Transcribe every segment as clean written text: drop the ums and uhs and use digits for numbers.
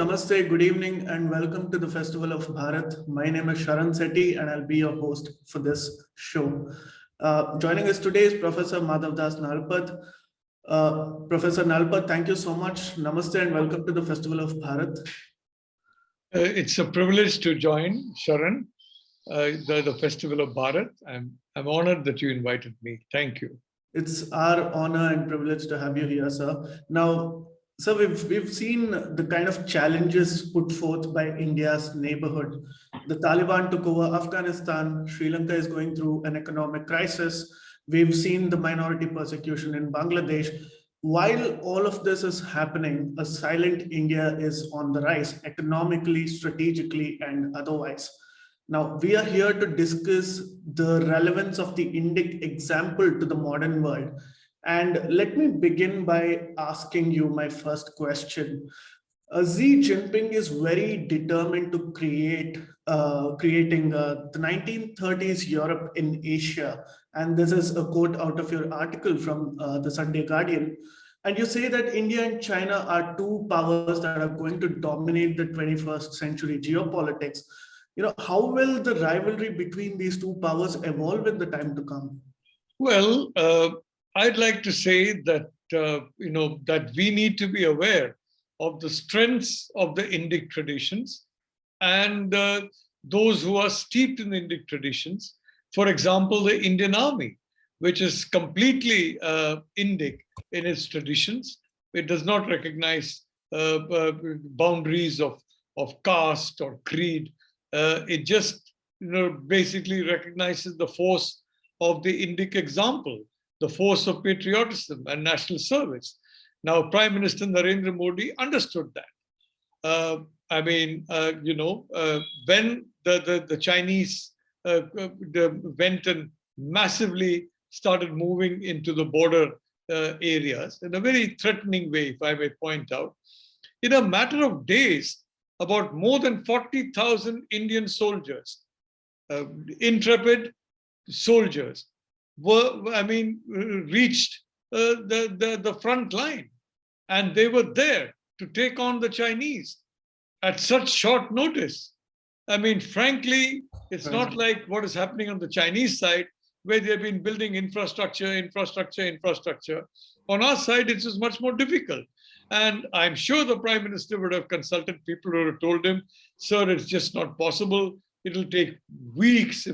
namaste, good evening, and welcome to the Festival of Bharat. My name is Sharan Setty, and I'll be your host for this show. Joining us today is Professor Madhavdas Nalapat. Professor Nalapat, thank you so much. Namaste, and welcome to the Festival of Bharat. It's a privilege to join, Sharan, the Festival of Bharat. I'm honored that you invited me. Thank you. It's our honor and privilege to have you here, sir. Now, sir, we've seen the kind of challenges put forth by India's neighborhood. The Taliban took over Afghanistan. Sri Lanka is going through an economic crisis. We've seen the minority persecution in Bangladesh. While all of this is happening, a silent India is on the rise, economically, strategically, and otherwise. Now, we are here to discuss the relevance of the Indic example to the modern world. And let me begin by asking you my first question. Xi Jinping is very determined to creating the 1930s Europe in Asia. And this is a quote out of your article from the Sunday Guardian. And you say that India and China are two powers that are going to dominate the 21st century geopolitics. How will the rivalry between these two powers evolve in the time to come? Well, I'd like to say that, that we need to be aware of the strengths of the Indic traditions and those who are steeped in the Indic traditions. For example, the Indian Army, which is completely Indic in its traditions. It does not recognize boundaries of caste or creed. It just basically recognizes the force of the Indic example, the force of patriotism and national service. Now, Prime Minister Narendra Modi understood that. When the Chinese went and massively started moving into the border areas in a very threatening way, if I may point out, in a matter of days, about more than 40,000 Indian soldiers, intrepid soldiers, reached the front line, and they were there to take on the Chinese at such short notice. Frankly, it's not like what is happening on the Chinese side, where they've been building infrastructure. On our side, it is much more difficult. And I'm sure the Prime Minister would have consulted people who have told him, sir, it's just not possible. It'll take weeks,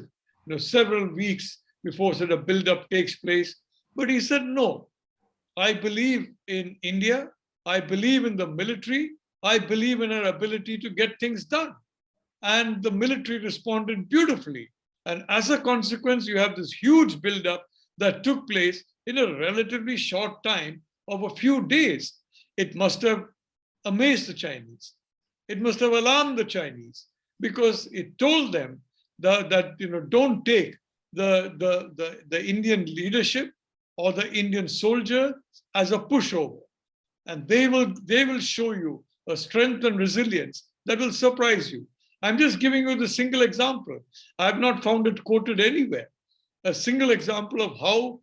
several weeks before sort of build-up takes place. But he said, no, I believe in India. I believe in the military. I believe in our ability to get things done. And the military responded beautifully. And as a consequence, you have this huge build-up that took place in a relatively short time of a few days. It must have amazed the Chinese. It must have alarmed the Chinese, because it told them that don't take the Indian leadership or the Indian soldier as a pushover. And they will show you a strength and resilience that will surprise you. I'm just giving you the single example. I have not found it quoted anywhere. A single example of how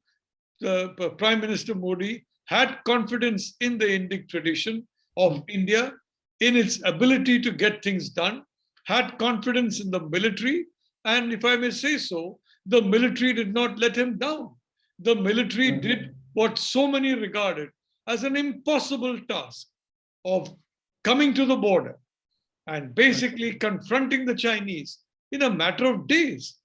the Prime Minister Modi had confidence in the Indic tradition of India, in its ability to get things done, had confidence in the military, and if I may say so, the military did not let him down. The military did what so many regarded as an impossible task of coming to the border and basically confronting the Chinese in a matter of days.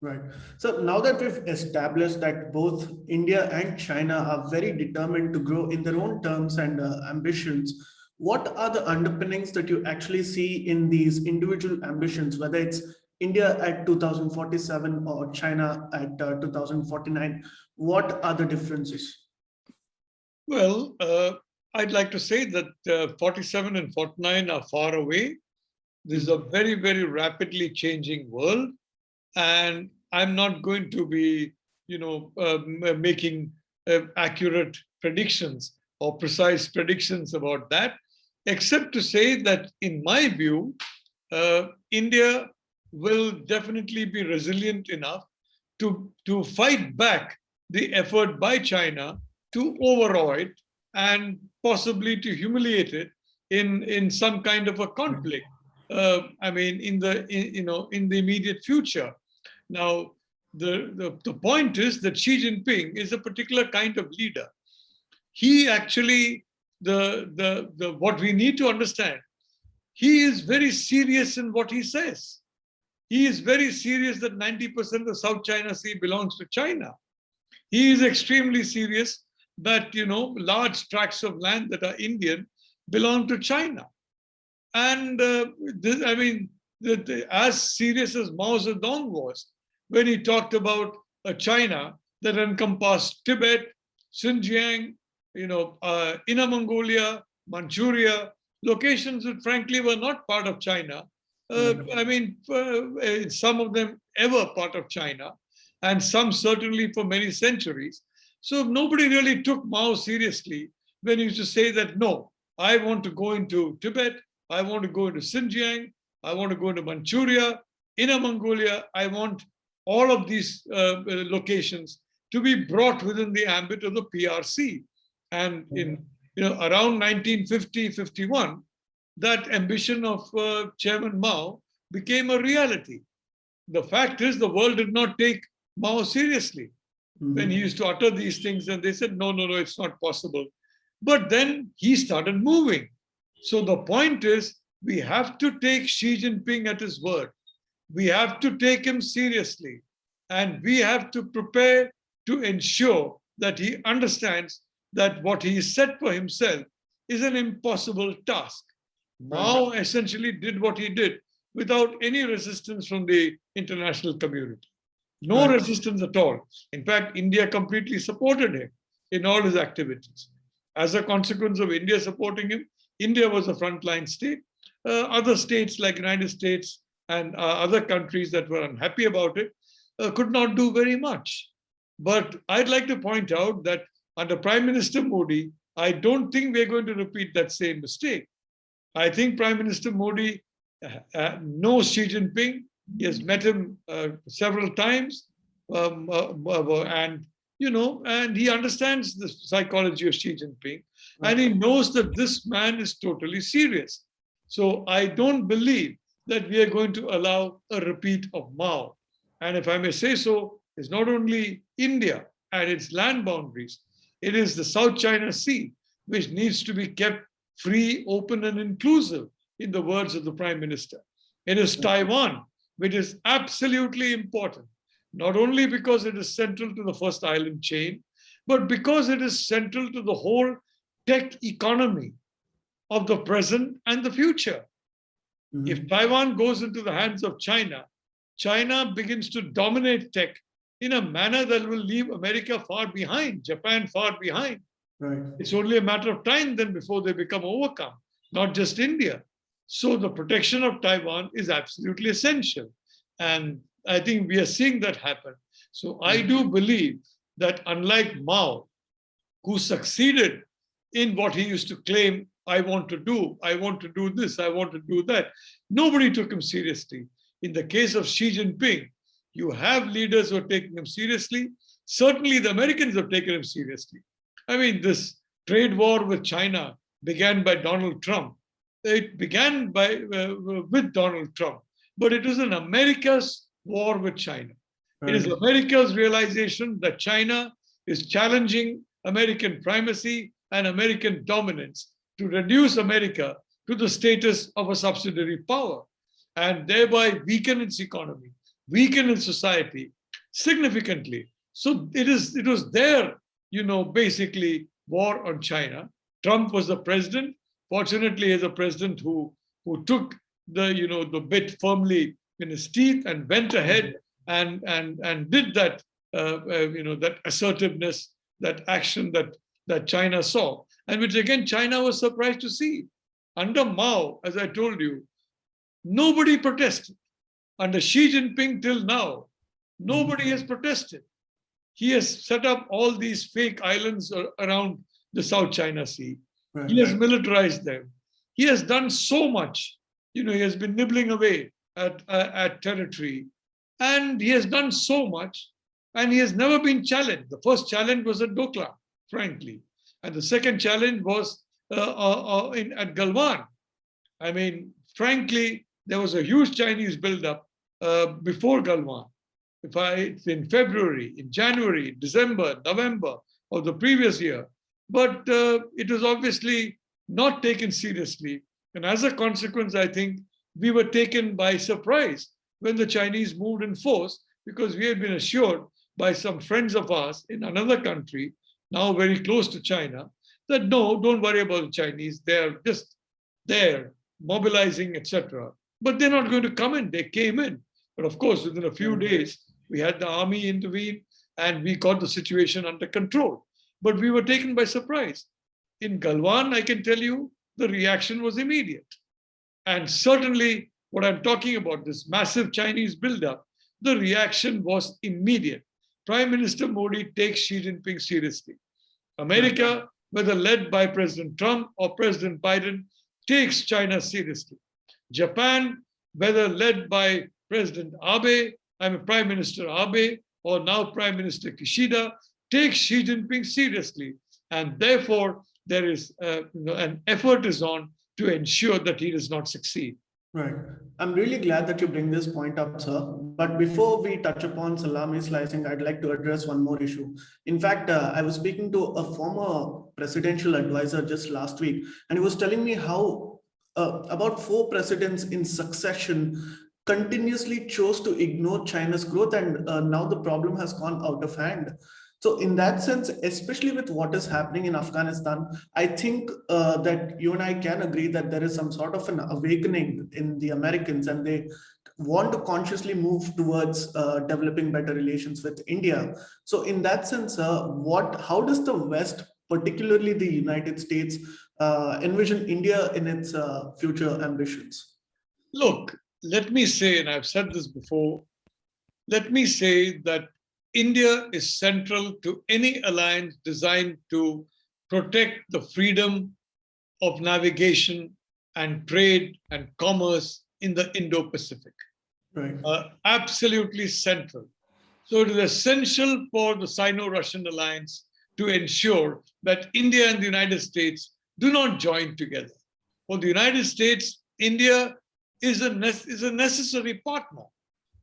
Right. So now that we've established that both India and China are very determined to grow in their own terms and ambitions, what are the underpinnings that you actually see in these individual ambitions, whether it's India at 2047 or China at 2049? What are the differences? Well, I'd like to say that 47 and 49 are far away. This is a very, very rapidly changing world. And I'm not going to be, making accurate predictions or precise predictions about that, except to say that, in my view, India will definitely be resilient enough to fight back the effort by China to overawe it and possibly to humiliate it in some kind of a conflict. I mean, in the immediate future. Now, the point is that Xi Jinping is a particular kind of leader. He actually, what we need to understand, he is very serious in what he says. He is very serious that 90% of South China Sea belongs to China. He is extremely serious that, large tracts of land that are Indian belong to China. And as serious as Mao Zedong was when he talked about a China that encompassed Tibet, Xinjiang, Inner Mongolia, Manchuria, locations that frankly were not part of China. Some of them ever part of China, and some certainly for many centuries. So nobody really took Mao seriously when he used to say that, no, I want to go into Tibet, I want to go into Xinjiang, I want to go into Manchuria, Inner Mongolia, I want all of these locations to be brought within the ambit of the PRC. And in around 1950-51, that ambition of Chairman Mao became a reality. The fact is, the world did not take Mao seriously when he used to utter these things, and they said, no, it's not possible. But then he started moving. So the point is, we have to take Xi Jinping at his word. We have to take him seriously, and we have to prepare to ensure that he understands that what he set for himself is an impossible task. Mao essentially did what he did without any resistance from the international community. No resistance at all. In fact, India completely supported him in all his activities. As a consequence of India supporting him, India was a frontline state. Other states like United States and other countries that were unhappy about it could not do very much. But I'd like to point out that under Prime Minister Modi, I don't think we're going to repeat that same mistake. I think Prime Minister Modi knows Xi Jinping. He has met him several times, and he understands the psychology of Xi Jinping, and he knows that this man is totally serious. So I don't believe that we are going to allow a repeat of Mao. And if I may say so, it's not only India and its land boundaries, it is the South China Sea, which needs to be kept free, open, and inclusive, in the words of the Prime Minister. It is Taiwan, which is absolutely important, not only because it is central to the first island chain, but because it is central to the whole tech economy of the present and the future. If Taiwan goes into the hands of China, China begins to dominate tech in a manner that will leave America far behind, Japan far behind. It's only a matter of time then before they become overcome, not just India. So the protection of Taiwan is absolutely essential. And I think we are seeing that happen. So I do believe that unlike Mao, who succeeded in what he used to claim, I want to do this, I want to do that, nobody took him seriously. In the case of Xi Jinping, you have leaders who are taking him seriously. Certainly the Americans have taken him seriously. I mean, this trade war with China began by Donald Trump. It began with Donald Trump, but it was an America's war with China. It is America's realization that China is challenging American primacy and American dominance to reduce America to the status of a subsidiary power, and thereby weaken its economy, weaken its society significantly. So it was their, basically war on China. Trump was the president. Fortunately, he's a president who took the bit firmly in his teeth and went ahead and did that, that assertiveness, that action that China saw, and which again China was surprised to see. Under Mao, as I told you, nobody protested. Under Xi Jinping till now, nobody has protested. He has set up all these fake islands around the South China Sea. He has militarized them. He has done so much. He has been nibbling away at territory. And he has done so much, and he has never been challenged. The first challenge was at Doklam, frankly. And the second challenge was at Galwan. I mean, frankly, there was a huge Chinese buildup before Galwan. In February, in January, December, November of the previous year. But it was obviously not taken seriously. And as a consequence, I think we were taken by surprise when the Chinese moved in force, because we had been assured by some friends of ours in another country, now very close to China, that no, don't worry about the Chinese. They're just there, mobilizing, etc. But they're not going to come in. They came in. But of course, within a few days, we had the army intervene and we got the situation under control. But we were taken by surprise. In Galwan, I can tell you, the reaction was immediate. And certainly, what I'm talking about, this massive Chinese buildup, the reaction was immediate. Prime Minister Modi takes Xi Jinping seriously. America, whether led by President Trump or President Biden, takes China seriously. Japan, whether led by President Abe, Prime Minister Abe, or now Prime Minister Kishida, takes Xi Jinping seriously. And therefore, there is an effort is on to ensure that he does not succeed. Right. I'm really glad that you bring this point up, sir. But before we touch upon salami slicing, I'd like to address one more issue. In fact, I was speaking to a former presidential advisor just last week, and he was telling me how about 4 presidents in succession continuously chose to ignore China's growth, and now the problem has gone out of hand. So in that sense, especially with what is happening in Afghanistan, I think that you and I can agree that there is some sort of an awakening in the Americans, and they want to consciously move towards developing better relations with India. So in that sense, how does the West, particularly the United States, envision India in its future ambitions? Look, let me say, and I've said this before, let me say that India is central to any alliance designed to protect the freedom of navigation and trade and commerce in the Indo-Pacific. Right. Absolutely central. So it is essential for the Sino-Russian alliance to ensure that India and the United States do not join together. For the United States, India is a necessary partner.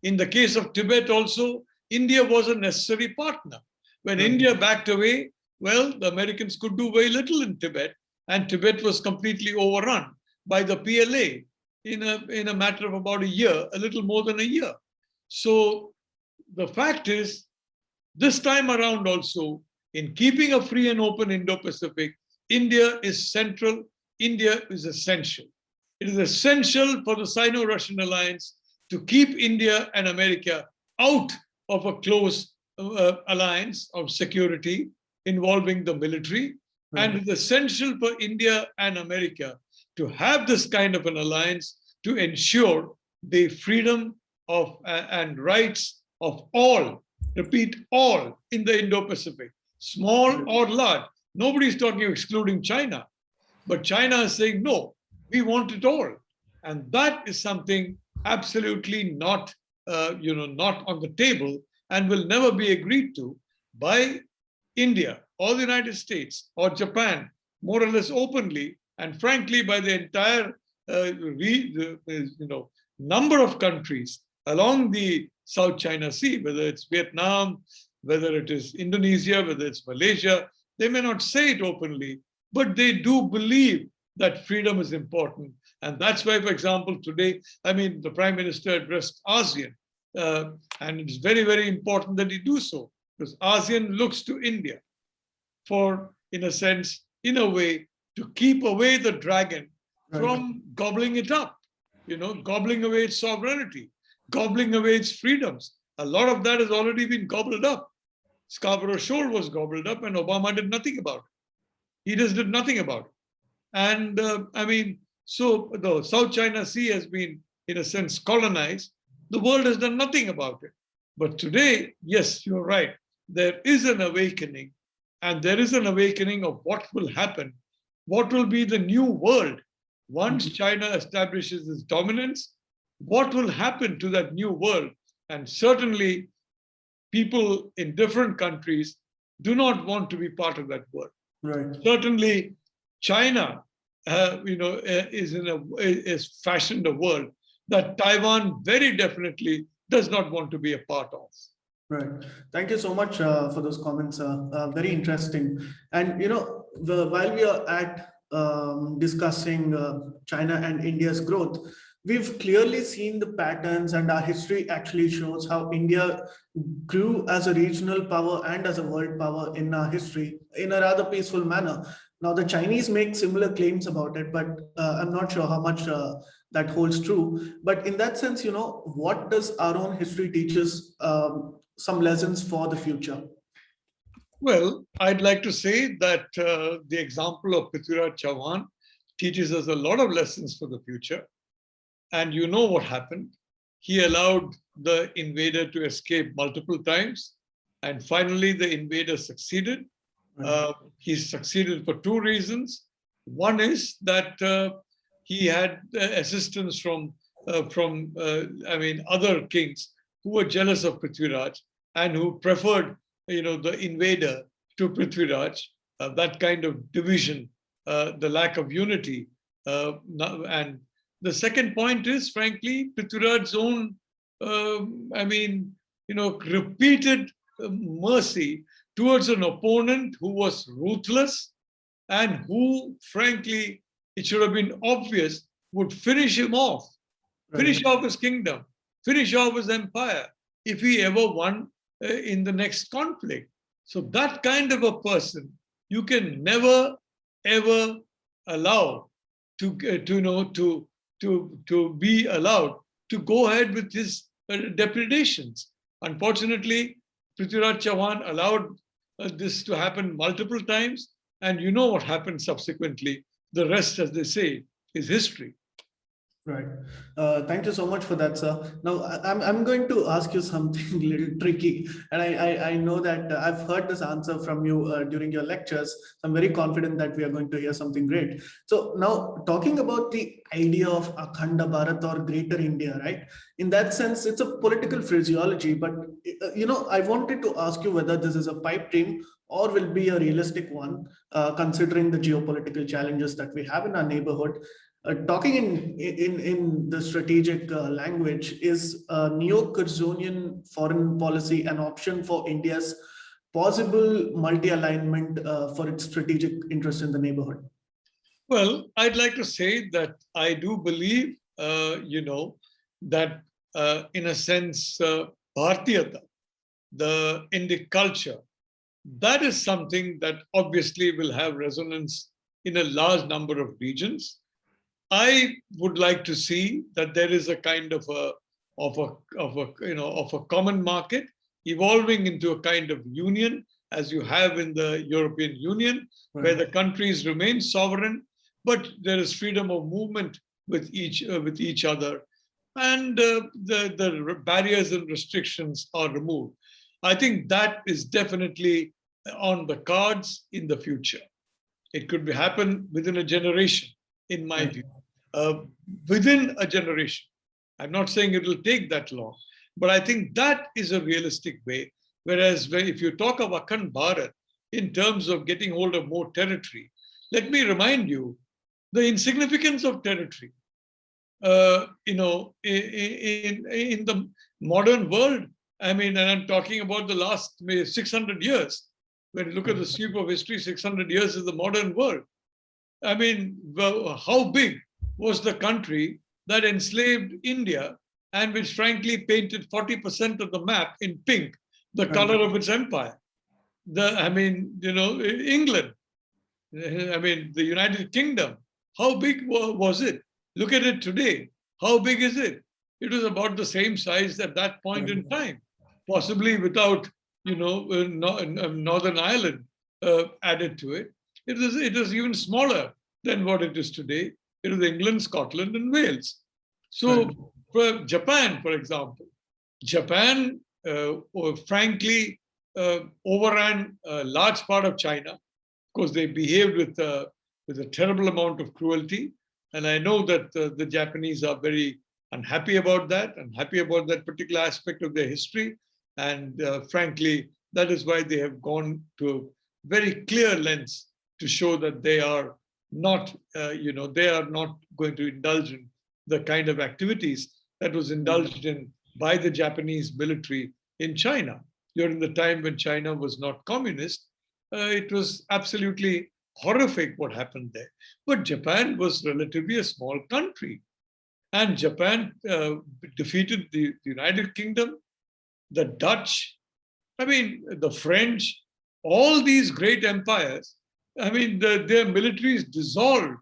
In the case of Tibet also, India was a necessary partner. When India backed away, well, the Americans could do very little in Tibet, and Tibet was completely overrun by the PLA in a matter of about a year, a little more than a year. So the fact is, this time around also, in keeping a free and open Indo-Pacific, India is central, India is essential. It is essential for the Sino-Russian alliance to keep India and America out of a close alliance of security involving the military. Right. And it's essential for India and America to have this kind of an alliance to ensure the freedom of and rights of all, repeat, all in the Indo-Pacific, small or large. Nobody's talking excluding China, but China is saying, no, we want it all. And that is something absolutely not not on the table and will never be agreed to by India or the United States or Japan, more or less openly, and frankly by the entire number of countries along the South China Sea, whether it's Vietnam, whether it is Indonesia, whether it's Malaysia. They may not say it openly, but they do believe that freedom is important. And that's why, for example, today, the Prime Minister addressed ASEAN. And it's very, very important that he do so, because ASEAN looks to India for, in a sense, in a way, to keep away the dragon from gobbling it up, gobbling away its sovereignty, gobbling away its freedoms. A lot of that has already been gobbled up. Scarborough Shoal was gobbled up and Obama did nothing about it. He just did nothing about it. And so the South China Sea has been, in a sense, colonized. The world has done nothing about it. But today, yes, you're right. There is an awakening, and there is an awakening of what will happen. What will be the new world once China establishes its dominance? What will happen to that new world? And certainly, people in different countries do not want to be part of that world. Right. Certainly, China, is fashioned a world that Taiwan very definitely does not want to be a part of. Right. Thank you so much for those comments. Very interesting. And while we are at discussing China and India's growth, we've clearly seen the patterns, and our history actually shows how India grew as a regional power and as a world power in our history in a rather peaceful manner. Now, the Chinese make similar claims about it, but I'm not sure how much that holds true. But in that sense, what does our own history teach us? Some lessons for the future? Well, I'd like to say that the example of Prithviraj Chauhan teaches us a lot of lessons for the future. And you know what happened. He allowed the invader to escape multiple times. And finally, the invader succeeded. He succeeded for two reasons. One is that he had assistance from other kings who were jealous of Prithviraj and who preferred, the invader to Prithviraj. That kind of division, the lack of unity, and the second point is, frankly, Prithviraj's own, repeated mercy towards an opponent who was ruthless and who, frankly, it should have been obvious, would finish him off, finish off his kingdom, finish off his empire if he ever won in the next conflict. So that kind of a person, you can never, ever allow to be allowed to go ahead with his depredations. Unfortunately, Prithviraj Chauhan allowed this to happen multiple times, and you know what happened subsequently. The rest, as they say, is history. Right. Thank you so much for that, sir. Now, I'm going to ask you something a little tricky. And I know that I've heard this answer from you during your lectures. So I'm very confident that we are going to hear something great. So now, talking about the idea of Akhanda Bharat or Greater India, right? In that sense, it's a political phraseology. But, I wanted to ask you whether this is a pipe dream or will be a realistic one, considering the geopolitical challenges that we have in our neighborhood. Talking in the strategic language, is neo-Curzonian foreign policy an option for India's possible multi-alignment for its strategic interest in the neighborhood? Well, I'd like to say that I do believe, that in a sense, Bhartiyata, the Indic culture, that is something that obviously will have resonance in a large number of regions. I would like to see that there is a kind of a common market evolving into a kind of union, as you have in the European Union, where the countries remain sovereign, but there is freedom of movement with each other, and the barriers and restrictions are removed. I think that is definitely on the cards in the future. It could happen within a generation, in my view. Within a generation. I'm not saying it will take that long, but I think that is a realistic way. Whereas if you talk of Akhand Bharat in terms of getting hold of more territory, let me remind you the insignificance of territory. In the modern world, and I'm talking about the last 600 years. When you look at the sweep of history, 600 years is the modern world. How big was the country that enslaved India and which frankly painted 40% of the map in pink, the color of its empire? England, the United Kingdom, how big was it? Look at it today. How big is it? It was about the same size at that point in time, possibly without, Northern Ireland added to it. It was even smaller than what it is today. It was England, Scotland, and Wales. So, for Japan, for example, Japan, frankly, overran a large part of China because they behaved with a terrible amount of cruelty. And I know that the Japanese are very unhappy about that, unhappy about that particular aspect of their history. And frankly, that is why they have gone to a very clear lengths to show that they are not, they are not going to indulge in the kind of activities that was indulged in by the Japanese military in China during the time when China was not communist. It was absolutely horrific what happened there. But Japan was relatively a small country. And Japan defeated the United Kingdom, the Dutch, the French, all these great empires. Their militaries dissolved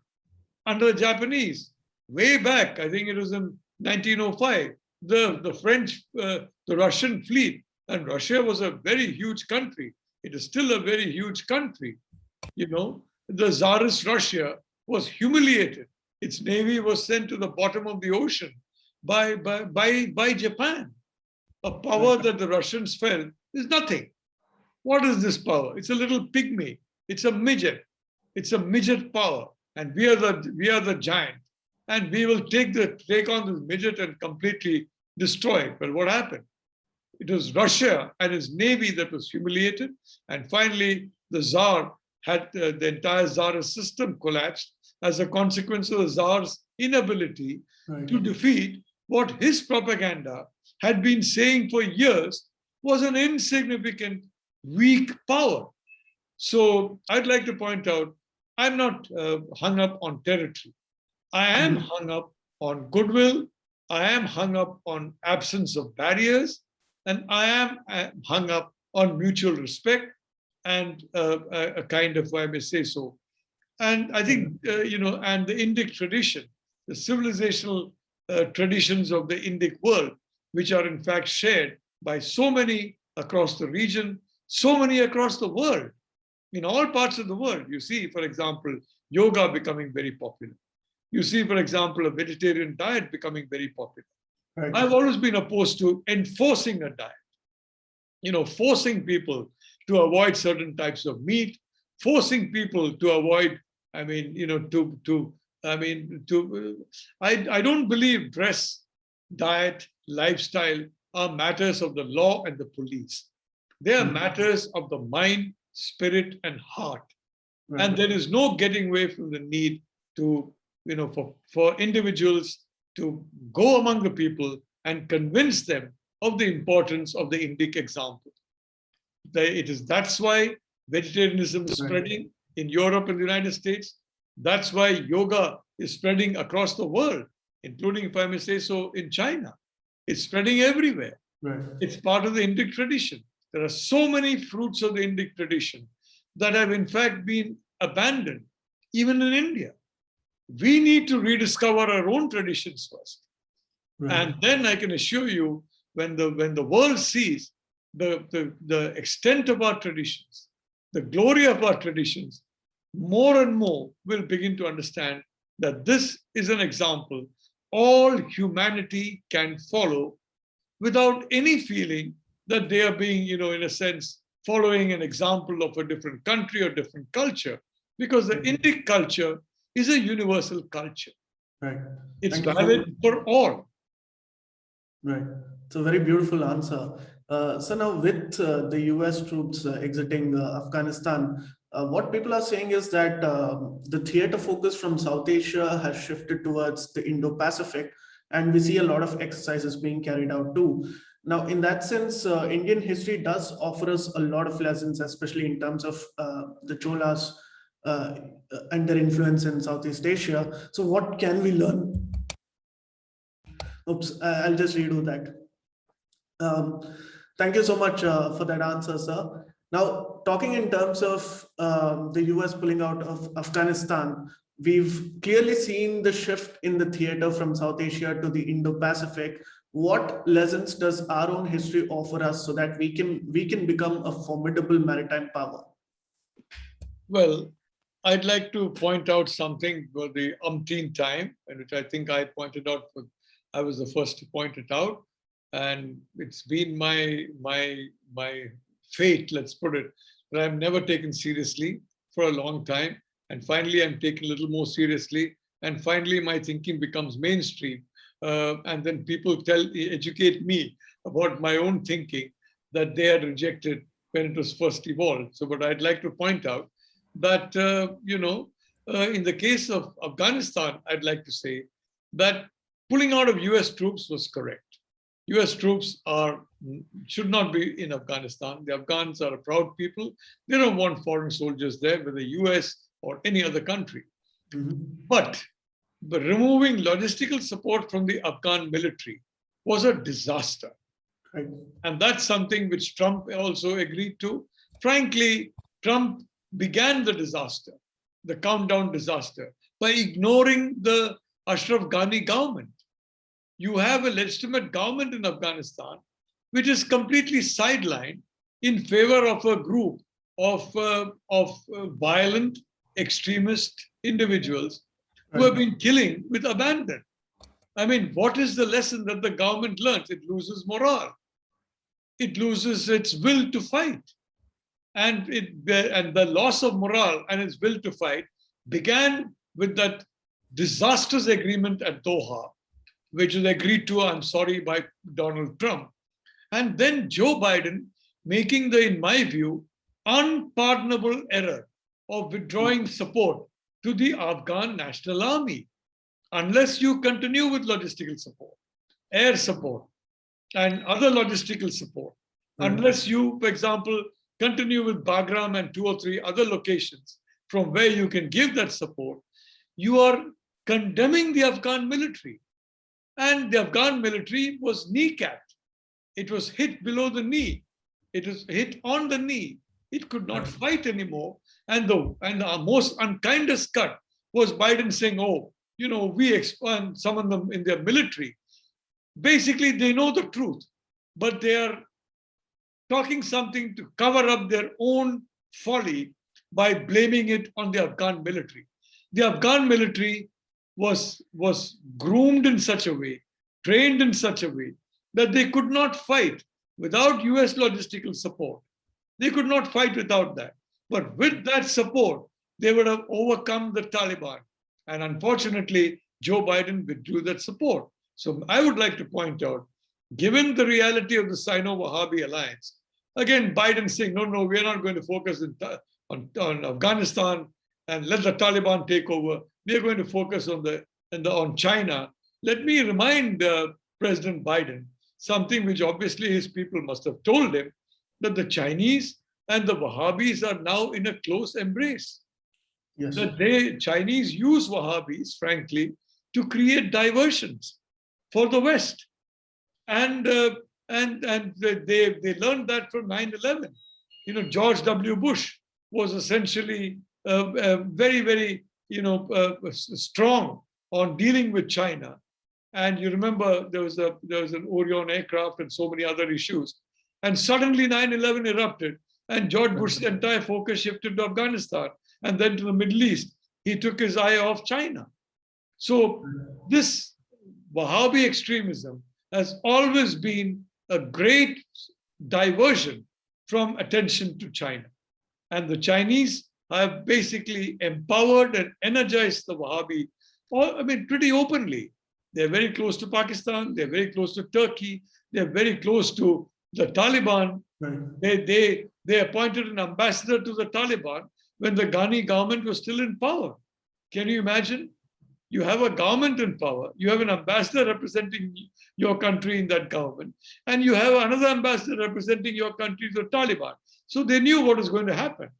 under the Japanese way back. I think it was in 1905. The French, the Russian fleet, and Russia was a very huge country. It is still a very huge country. The Tsarist Russia was humiliated. Its navy was sent to the bottom of the ocean by Japan. A power that the Russians felt is nothing. What is this power? It's a little pygmy. It's a midget. It's a midget power, and we are the giant, and we will take on this midget and completely destroy it. But what happened? It was Russia and its navy that was humiliated, and finally the Tsar had the entire Tsarist system collapsed as a consequence of the Tsar's inability to defeat what his propaganda had been saying for years was an insignificant, weak power. So I'd like to point out, I'm not hung up on territory. I am hung up on goodwill. I am hung up on absence of barriers. And I am hung up on mutual respect and a kind of, I may say so. And I think, and the Indic tradition, the civilizational traditions of the Indic world, which are in fact shared by so many across the region, so many across the world, in all parts of the world. You see, for example, yoga becoming very popular. You see, for example, a vegetarian diet becoming very popular. Right. I've always been opposed to enforcing a diet, forcing people to avoid certain types of meat, forcing people to avoid, I don't believe dress, diet, lifestyle are matters of the law and the police. They are matters of the mind, spirit, and heart. Right. And there is no getting away from the need to, for individuals to go among the people and convince them of the importance of the Indic example. That's why vegetarianism is spreading in Europe and the United States. That's why yoga is spreading across the world, including, if I may say so, in China. It's spreading everywhere. Right. It's part of the Indic tradition. There are so many fruits of the Indic tradition that have in fact been abandoned, even in India. We need to rediscover our own traditions first. Right. And then I can assure you, when the world sees the extent of our traditions, the glory of our traditions, more and more will begin to understand that this is an example all humanity can follow without any feeling that they are being, in a sense, following an example of a different country or different culture, because the Indic culture is a universal culture. Right. It's valid for all. Right. It's a very beautiful answer. So now with the US troops exiting Afghanistan, what people are saying is that the theater focus from South Asia has shifted towards the Indo-Pacific, and we see a lot of exercises being carried out too. Now, in that sense, Indian history does offer us a lot of lessons, especially in terms of the Cholas and their influence in Southeast Asia. So what can we learn? Oops, I'll just redo that. Thank you so much for that answer, sir. Now, talking in terms of the US pulling out of Afghanistan, we've clearly seen the shift in the theater from South Asia to the Indo-Pacific. What lessons does our own history offer us so that we can become a formidable maritime power? Well, I'd like to point out something for the umpteenth time, and which I think I pointed out. I was the first to point it out, and it's been my fate, let's put it, that I'm never taken seriously for a long time, and finally I'm taken a little more seriously, and finally my thinking becomes mainstream. And then people educate me about my own thinking that they had rejected when it was first evolved. So, but I'd like to point out that, in the case of Afghanistan, I'd like to say that pulling out of US troops was correct. US troops should not be in Afghanistan. The Afghans are a proud people. They don't want foreign soldiers there, whether US or any other country. But removing logistical support from the Afghan military was a disaster. Right. And that's something which Trump also agreed to. Frankly, Trump began the disaster, the countdown disaster, by ignoring the Ashraf Ghani government. You have a legitimate government in Afghanistan, which is completely sidelined in favor of a group of violent extremist individuals who have been killing with abandon. I mean, what is the lesson that the government learns? It loses morale. It loses its will to fight. And the loss of morale and its will to fight began with that disastrous agreement at Doha, which was agreed to, I'm sorry, by Donald Trump. And then Joe Biden making the, in my view, unpardonable error of withdrawing support to the Afghan National Army. Unless you continue with logistical support, air support, and other logistical support, unless you, for example, continue with Bagram and 2 or 3 other locations from where you can give that support, you are condemning the Afghan military. And the Afghan military was kneecapped. It was hit below the knee. It was hit on the knee. It could not fight anymore. And the most unkindest cut was Biden saying, oh, you know, we expand some of them in their military. Basically, they know the truth, but they are talking something to cover up their own folly by blaming it on the Afghan military. The Afghan military was groomed in such a way, trained in such a way, that they could not fight without US logistical support. They could not fight without that. But with that support, they would have overcome the Taliban. And unfortunately, Joe Biden withdrew that support. So I would like to point out, given the reality of the Sino-Wahabi alliance, again, Biden saying, no, we're not going to focus on Afghanistan and let the Taliban take over. We're going to focus on China. Let me remind President Biden something which obviously his people must have told him, that the Chinese and the Wahhabis are now in a close embrace. Yes. That Chinese use Wahhabis, frankly, to create diversions for the West. And they learned that from 9/11. You know, George W. Bush was essentially very, very, strong on dealing with China. And you remember there was an Orion aircraft and so many other issues. And suddenly 9/11 erupted, and George Bush's entire focus shifted to Afghanistan and then to the Middle East. He took his eye off China. So this Wahhabi extremism has always been a great diversion from attention to China. And the Chinese have basically empowered and energized the Wahhabi, pretty openly. They're very close to Pakistan. They're very close to Turkey. They're very close to the Taliban. Right. They appointed an ambassador to the Taliban when the Ghani government was still in power. Can you imagine? You have a government in power. You have an ambassador representing your country in that government. And you have another ambassador representing your country to the Taliban. So they knew what was going to happen.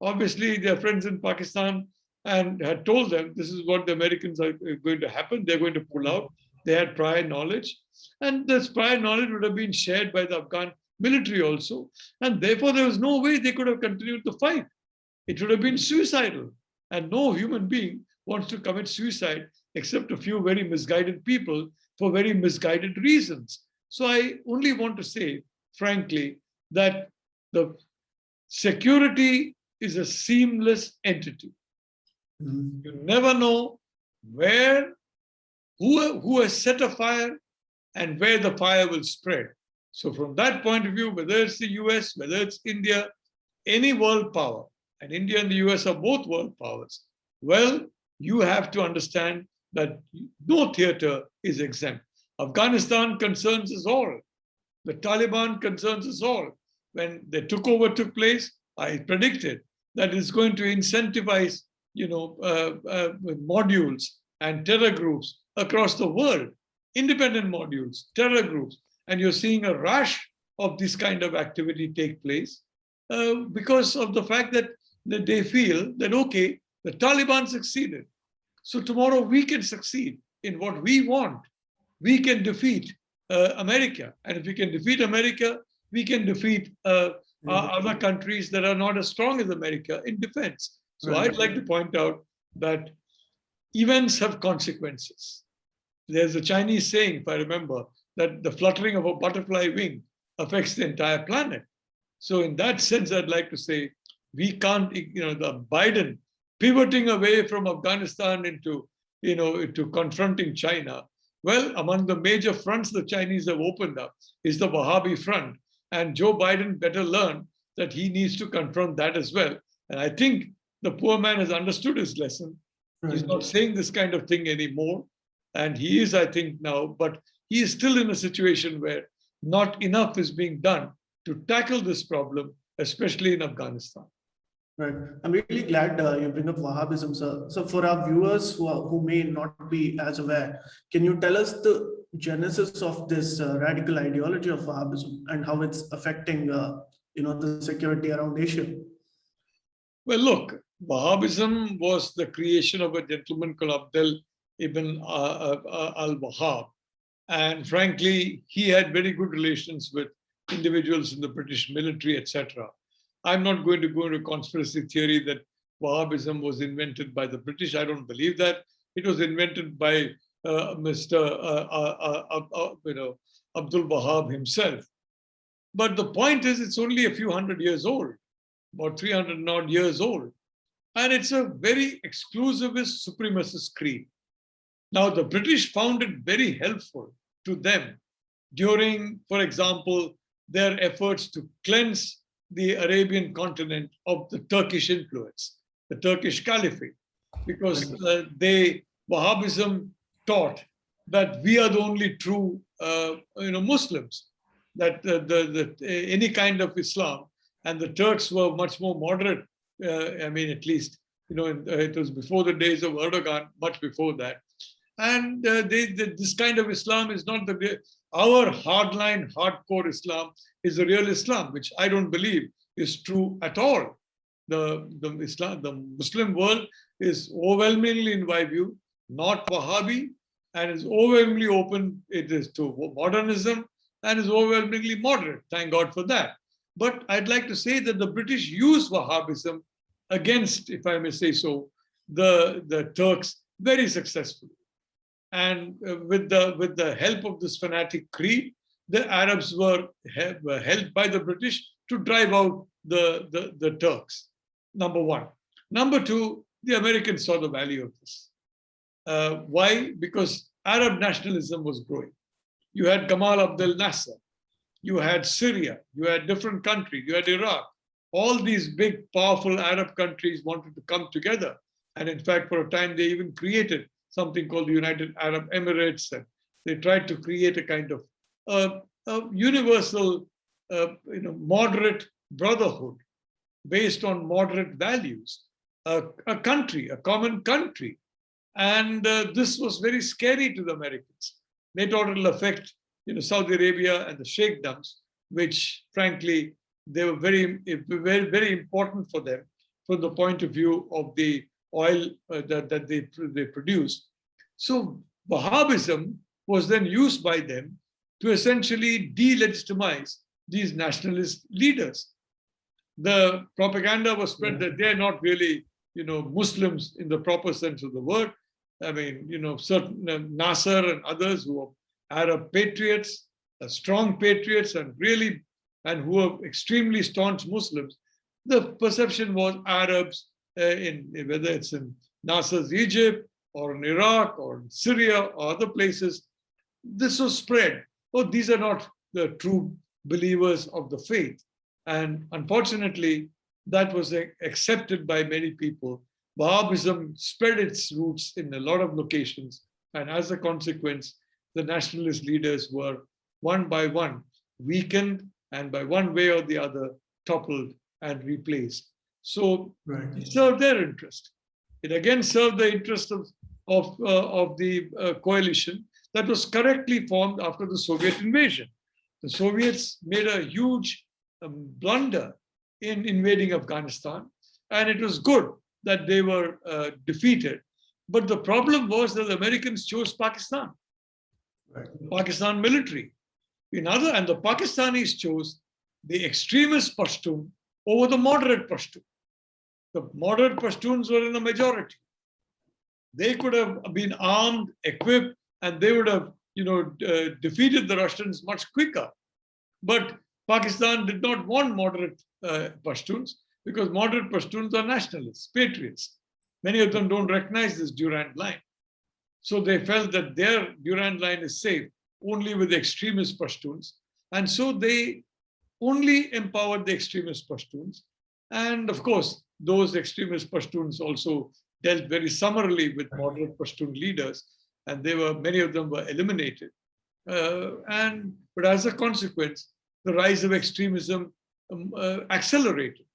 Obviously, their friends in Pakistan and had told them this is what the Americans are going to happen. They're going to pull out. They had prior knowledge. And this prior knowledge would have been shared by the Afghan military also. And therefore, there was no way they could have continued the fight. It would have been suicidal. And no human being wants to commit suicide except a few very misguided people for very misguided reasons. So I only want to say, frankly, that the security is a seamless entity. You never know who has set a fire and where the fire will spread. So from that point of view, whether it's the US, whether it's India, any world power, and India and the US are both world powers, well, you have to understand that no theater is exempt. Afghanistan concerns us all. The Taliban concerns us all. When the took place, I predicted that it's going to incentivize modules and terror groups across the world, independent modules, terror groups, and you're seeing a rash of this kind of activity take place because of the fact that they feel that, okay, the Taliban succeeded, so tomorrow we can succeed in what we want. We can defeat America. And if we can defeat America, we can defeat other countries that are not as strong as America in defense. So Right. I'd like to point out that events have consequences. There's a Chinese saying, if I remember, that the fluttering of a butterfly wing affects the entire planet. So in that sense, I'd like to say, we can't, the Biden pivoting away from Afghanistan into confronting China. Well, among the major fronts the Chinese have opened up is the Wahabi front. And Joe Biden better learn that he needs to confront that as well. And I think the poor man has understood his lesson. Right. He's not saying this kind of thing anymore. And he is, I think, now, but he is still in a situation where not enough is being done to tackle this problem, especially in Afghanistan. Right. I'm really glad you bring up Wahhabism, sir. So for our viewers who may not be as aware, can you tell us the genesis of this radical ideology of Wahhabism and how it's affecting, the security around Asia? Well, look, Wahhabism was the creation of a gentleman called Abdel ibn al-Wahhab. And frankly, he had very good relations with individuals in the British military, etc. I'm not going to go into conspiracy theory that Wahhabism was invented by the British. I don't believe that. It was invented by Mr. Abdul Wahhab himself. But the point is, it's only a few hundred years old, about 300 odd years old. And it's a very exclusivist supremacist creed. Now, the British found it very helpful to them during, for example, their efforts to cleanse the Arabian continent of the Turkish influence, the Turkish Caliphate, because Wahhabism taught that we are the only true, Muslims, that any kind of Islam, and the Turks were much more moderate. At least, it was before the days of Erdogan, much before that. And this kind of Islam is not our hardline, hardcore Islam is the real Islam, which I don't believe is true at all. The Muslim world is overwhelmingly, in my view, not Wahhabi, and is overwhelmingly open. It is to modernism and is overwhelmingly moderate. Thank God for that. But I'd like to say that the British use Wahhabism against, if I may say so, the Turks very successfully. And with the help of this fanatic creed, the Arabs were helped by the British to drive out the Turks, number one. Number two, the Americans saw the value of this. Why? Because Arab nationalism was growing. You had Gamal Abdel Nasser, you had Syria, you had different countries, you had Iraq. All these big, powerful Arab countries wanted to come together. And in fact, for a time, they even created something called the United Arab Emirates. And they tried to create a kind of a universal, moderate brotherhood based on moderate values, a country, a common country. And this was very scary to the Americans. They thought it'll affect, Saudi Arabia and the Sheikdoms, which frankly, they were very, very, very important for them from the point of view of the oil that they produced. So Wahhabism was then used by them to essentially delegitimize these nationalist leaders. The propaganda was spread that they're not really, Muslims in the proper sense of the word. I mean, certain Nasser and others who are Arab patriots, strong patriots, and who are extremely staunch Muslims. The perception was Arabs, whether it's in Nasser's Egypt or in Iraq or in Syria or other places, this was spread. Oh, these are not the true believers of the faith. And unfortunately, that was accepted by many people. Wahhabism spread its roots in a lot of locations. And as a consequence, the nationalist leaders were one by one weakened and by one way or the other toppled and replaced. So it served their interest. It again served the interest of the coalition that was correctly formed after the Soviet invasion. The Soviets made a huge blunder in invading Afghanistan, and it was good that they were defeated. But the problem was that the Americans chose Pakistan, right. Pakistan military. And the Pakistanis chose the extremist Pashtun over the moderate Pashtun. The moderate Pashtuns were in the majority. They could have been armed, equipped, and they would have, defeated the Russians much quicker. But Pakistan did not want moderate Pashtuns because moderate Pashtuns are nationalists, patriots. Many of them don't recognize this Durand line. So they felt that their Durand line is safe only with the extremist Pashtuns. And so they only empowered the extremist Pashtuns. And of course, those extremist Pashtuns also dealt very summarily with moderate Pashtun leaders, and many of them were eliminated. But as a consequence, the rise of extremism accelerated.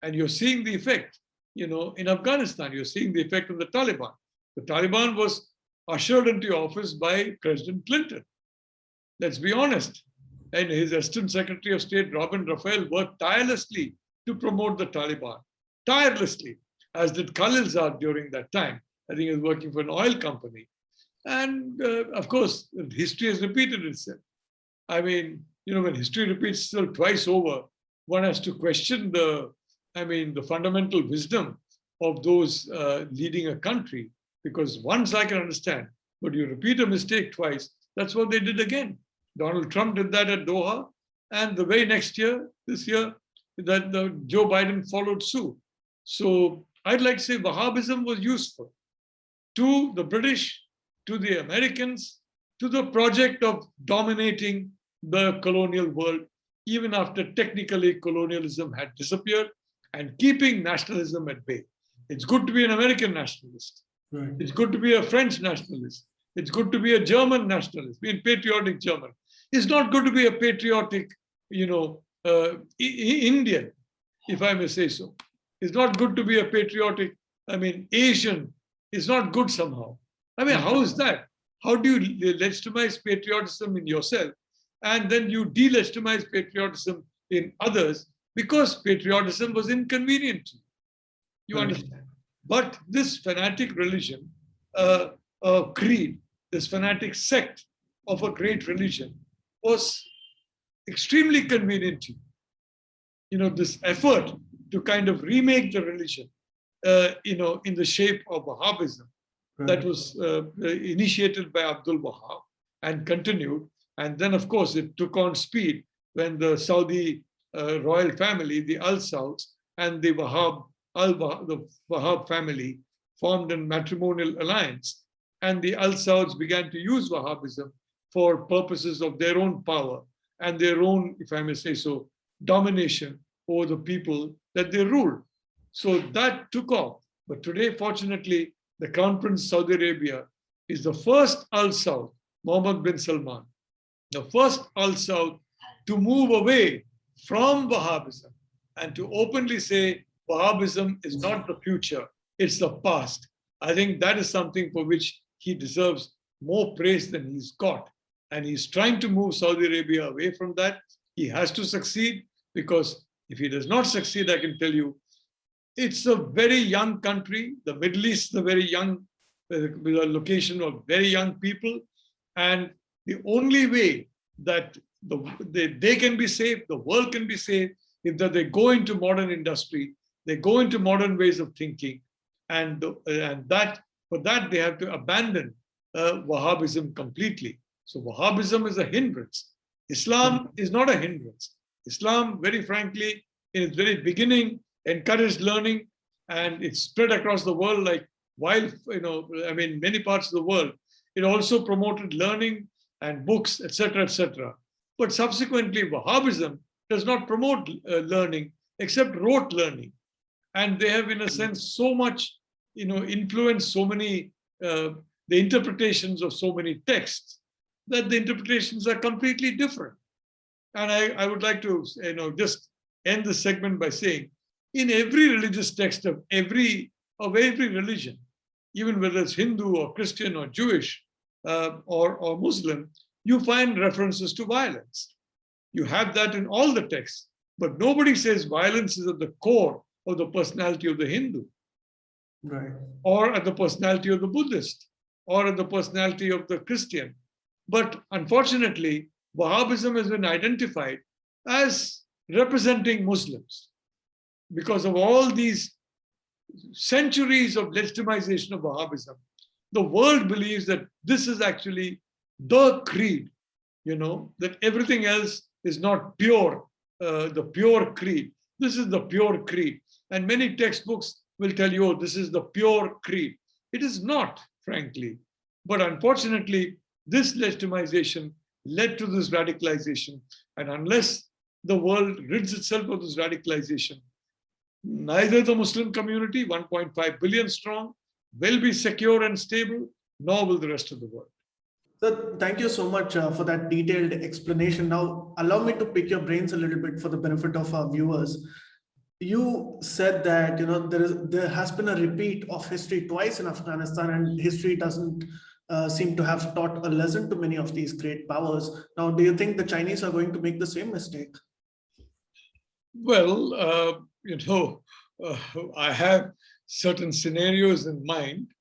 And you're seeing the effect, in Afghanistan, you're seeing the effect of the Taliban. The Taliban was ushered into office by President Clinton. Let's be honest. And his Assistant Secretary of State, Robin Raphael, worked tirelessly to promote the Taliban. Tirelessly, as did Khalilzad during that time. I think he was working for an oil company. And of course, history has repeated itself. I mean, when history repeats itself twice over, one has to question the fundamental wisdom of those leading a country. Because once I can understand, but you repeat a mistake twice, that's what they did again. Donald Trump did that at Doha, and the very next year, this year, that Joe Biden followed suit. So I'd like to say Wahhabism was useful to the British, to the Americans, to the project of dominating the colonial world, even after technically colonialism had disappeared, and keeping nationalism at bay. It's good to be an American nationalist. Right. It's good to be a French nationalist. It's good to be a German nationalist, be a patriotic German. It's not good to be a patriotic, Indian, if I may say so. It's not good to be a patriotic, Asian. It's not good somehow. How is that? How do you legitimize patriotism in yourself and then you delegitimize patriotism in others because patriotism was inconvenient to you? You understand? But this fanatic religion, creed, this fanatic sect of a great religion was extremely convenient to you. This effort to kind of remake the religion, in the shape of Wahhabism, that was initiated by Abdul Wahab and continued. And then, of course, it took on speed when the Saudi royal family, the Al Sauds, and the Wahab family formed a matrimonial alliance. And the Al Sauds began to use Wahhabism for purposes of their own power and their own, if I may say so, domination over the people that they ruled. So that took off. But today, fortunately, the Crown Prince of Saudi Arabia is the first Al Saud, Mohammed bin Salman, the first Al Saud to move away from Wahhabism and to openly say Wahhabism is not the future, it's the past. I think that is something for which he deserves more praise than he's got. And he's trying to move Saudi Arabia away from that. He has to succeed, because if he does not succeed, I can tell you, it's a very young country. The Middle East is a very young, with a location of very young people. And the only way that they can be safe, the world can be safe, is that they go into modern industry, they go into modern ways of thinking. And for that, they have to abandon Wahhabism completely. So Wahhabism is a hindrance. Islam is not a hindrance. Islam, very frankly, in its very beginning, encouraged learning, and it spread across the world like many parts of the world. It also promoted learning and books, etc., etc. But subsequently, Wahhabism does not promote learning except rote learning, and they have, in a sense, so much, influenced so many the interpretations of so many texts that the interpretations are completely different. And I would like to, just end this segment by saying, in every religious text of every of every religion, even whether it's Hindu or Christian or Jewish or Muslim, you find references to violence. You have that in all the texts, but nobody says violence is at the core of the personality of the Hindu, Right. or at the personality of the Buddhist, or at the personality of the Christian. But unfortunately, Wahhabism has been identified as representing Muslims because of all these centuries of legitimization of Wahhabism. The world believes that this is actually the creed, that everything else is not pure, the pure creed. This is the pure creed. And many textbooks will tell you, oh, this is the pure creed. It is not, frankly. But unfortunately, this legitimization led to this radicalization. And unless the world rids itself of this radicalization, neither the Muslim community, 1.5 billion strong, will be secure and stable, nor will the rest of the world. So thank you so much for that detailed explanation. Now, allow me to pick your brains a little bit for the benefit of our viewers. You said that there has been a repeat of history twice in Afghanistan, and history doesn't seem to have taught a lesson to many of these great powers. Now, do you think the Chinese are going to make the same mistake? Well, I have certain scenarios in mind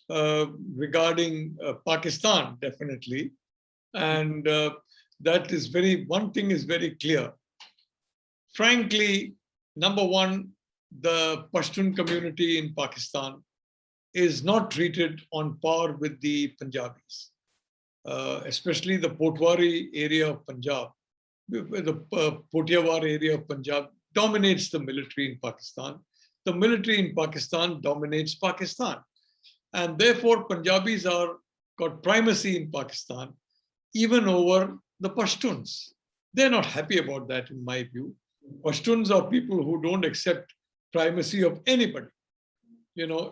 regarding Pakistan, definitely. And that is one thing is very clear. Frankly, number one, the Pashtun community in Pakistan is not treated on par with the Punjabis, especially the Potwari area of Punjab. The Potiawar area of Punjab dominates the military in Pakistan. The military in Pakistan dominates Pakistan. And therefore, Punjabis got primacy in Pakistan, even over the Pashtuns. They're not happy about that, in my view. Pashtuns are people who don't accept primacy of anybody,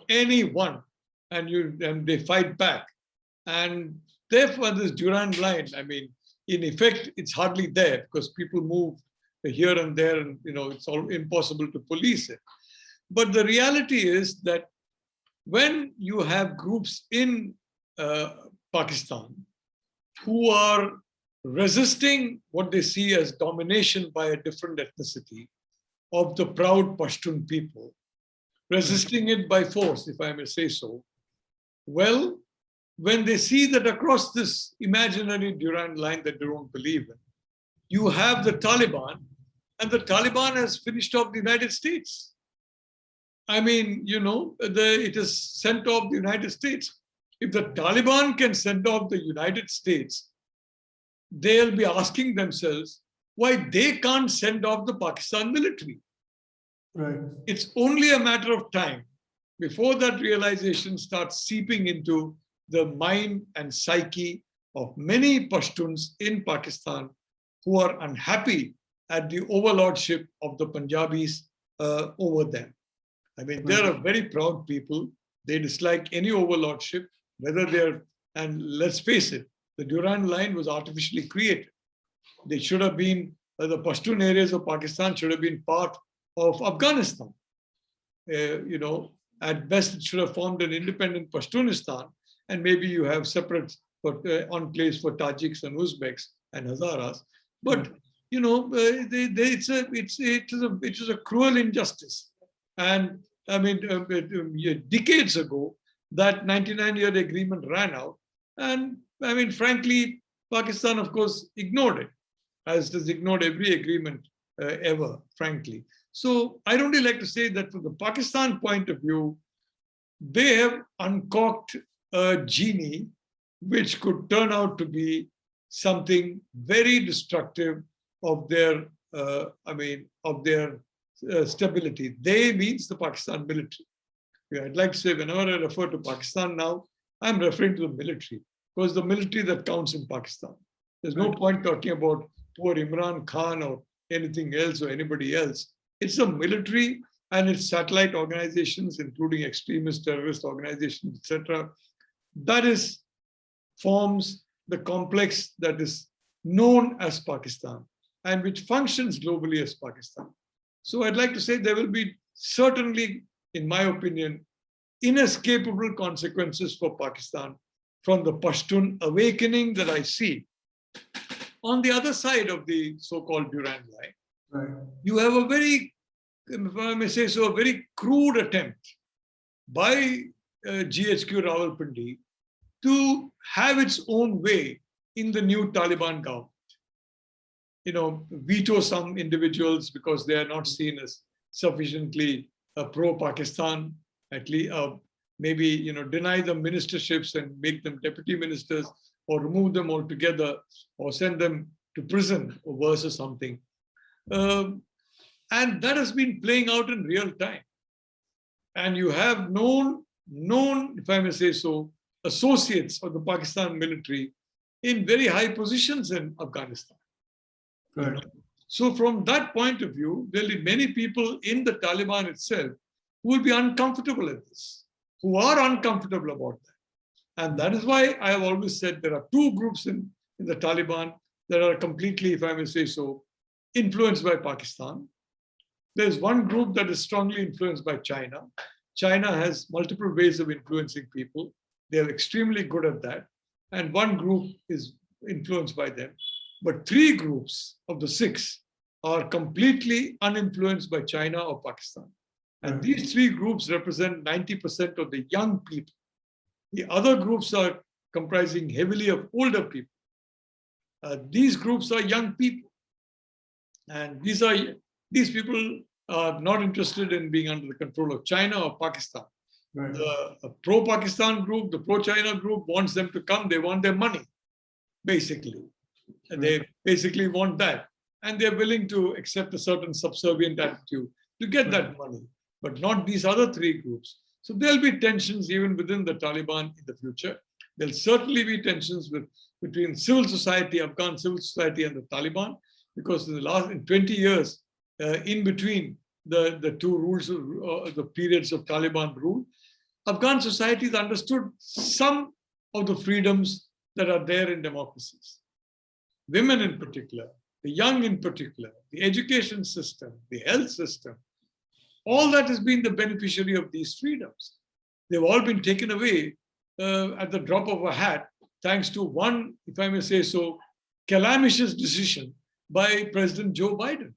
anyone, and they fight back. And therefore, this Durand line, in effect, it's hardly there because people move here and there, and it's all impossible to police it. But the reality is that when you have groups in Pakistan who are resisting what they see as domination by a different ethnicity of the proud Pashtun people, resisting it by force, if I may say so, well, when they see that across this imaginary Durand line that they don't believe in, you have the Taliban, and the Taliban has finished off the United States. It has sent off the United States. If the Taliban can send off the United States, they'll be asking themselves why they can't send off the Pakistan military. Right. It's only a matter of time before that realization starts seeping into the mind and psyche of many Pashtuns in Pakistan who are unhappy at the overlordship of the Punjabis over them. They're a very proud people. They dislike any overlordship, whether and let's face it, the Durand line was artificially created. They should have been, the Pashtun areas of Pakistan should have been part of Afghanistan. At best, it should have formed an independent Pashtunistan, and maybe you have separate enclaves for Tajiks and Uzbeks and Hazaras. But it is a cruel injustice. And decades ago, that 99-year agreement ran out. And frankly, Pakistan, of course, ignored it, as does ignored every agreement ever, frankly. So I'd only like to say that from the Pakistan point of view, they have uncorked a genie which could turn out to be something very destructive of their stability. They means the Pakistan military. I'd like to say, whenever I refer to Pakistan now, I'm referring to the military, because the military that counts in Pakistan. There's no point talking about poor Imran Khan or anything else or anybody else. It's the military and its satellite organizations, including extremist terrorist organizations, etc. That forms the complex that is known as Pakistan and which functions globally as Pakistan. So I'd like to say there will be certainly, in my opinion, inescapable consequences for Pakistan from the Pashtun awakening that I see. On the other side of the so-called Durand Line, Right. you have a very, if I may say so, a very crude attempt by GHQ Rawalpindi to have its own way in the new Taliban government. Veto some individuals because they are not seen as sufficiently pro-Pakistan, at least maybe deny them ministerships and make them deputy ministers, or remove them altogether, or send them to prison or worse or something. And that has been playing out in real time. And you have known, if I may say so, associates of the Pakistan military in very high positions in Afghanistan. Right. So from that point of view, there will be many people in the Taliban itself who will be uncomfortable at this, who are uncomfortable about that. And that is why I have always said there are two groups in the Taliban that are completely, if I may say so, influenced by Pakistan. There's one group that is strongly influenced by China. China has multiple ways of influencing people. They are extremely good at that. And one group is influenced by them. But three groups of the six are completely uninfluenced by China or Pakistan. And these three groups represent 90% of the young people. The other groups are comprising heavily of older people. These groups are young people. And these people are not interested in being under the control of China or Pakistan. Right. The pro-Pakistan group, the pro-China group wants them to come. They want their money, basically. And they basically want that. And they're willing to accept a certain subservient attitude to get that money, but not these other three groups. So there'll be tensions even within the Taliban in the future. There'll certainly be tensions between civil society, Afghan civil society, and the Taliban, because in the last 20 years, in between the two rules, the periods of Taliban rule, Afghan society has understood some of the freedoms that are there in democracies. Women in particular, the young in particular, the education system, the health system, all that has been the beneficiary of these freedoms. They've all been taken away at the drop of a hat, thanks to one, if I may say so, calamitous decision by President Joe Biden.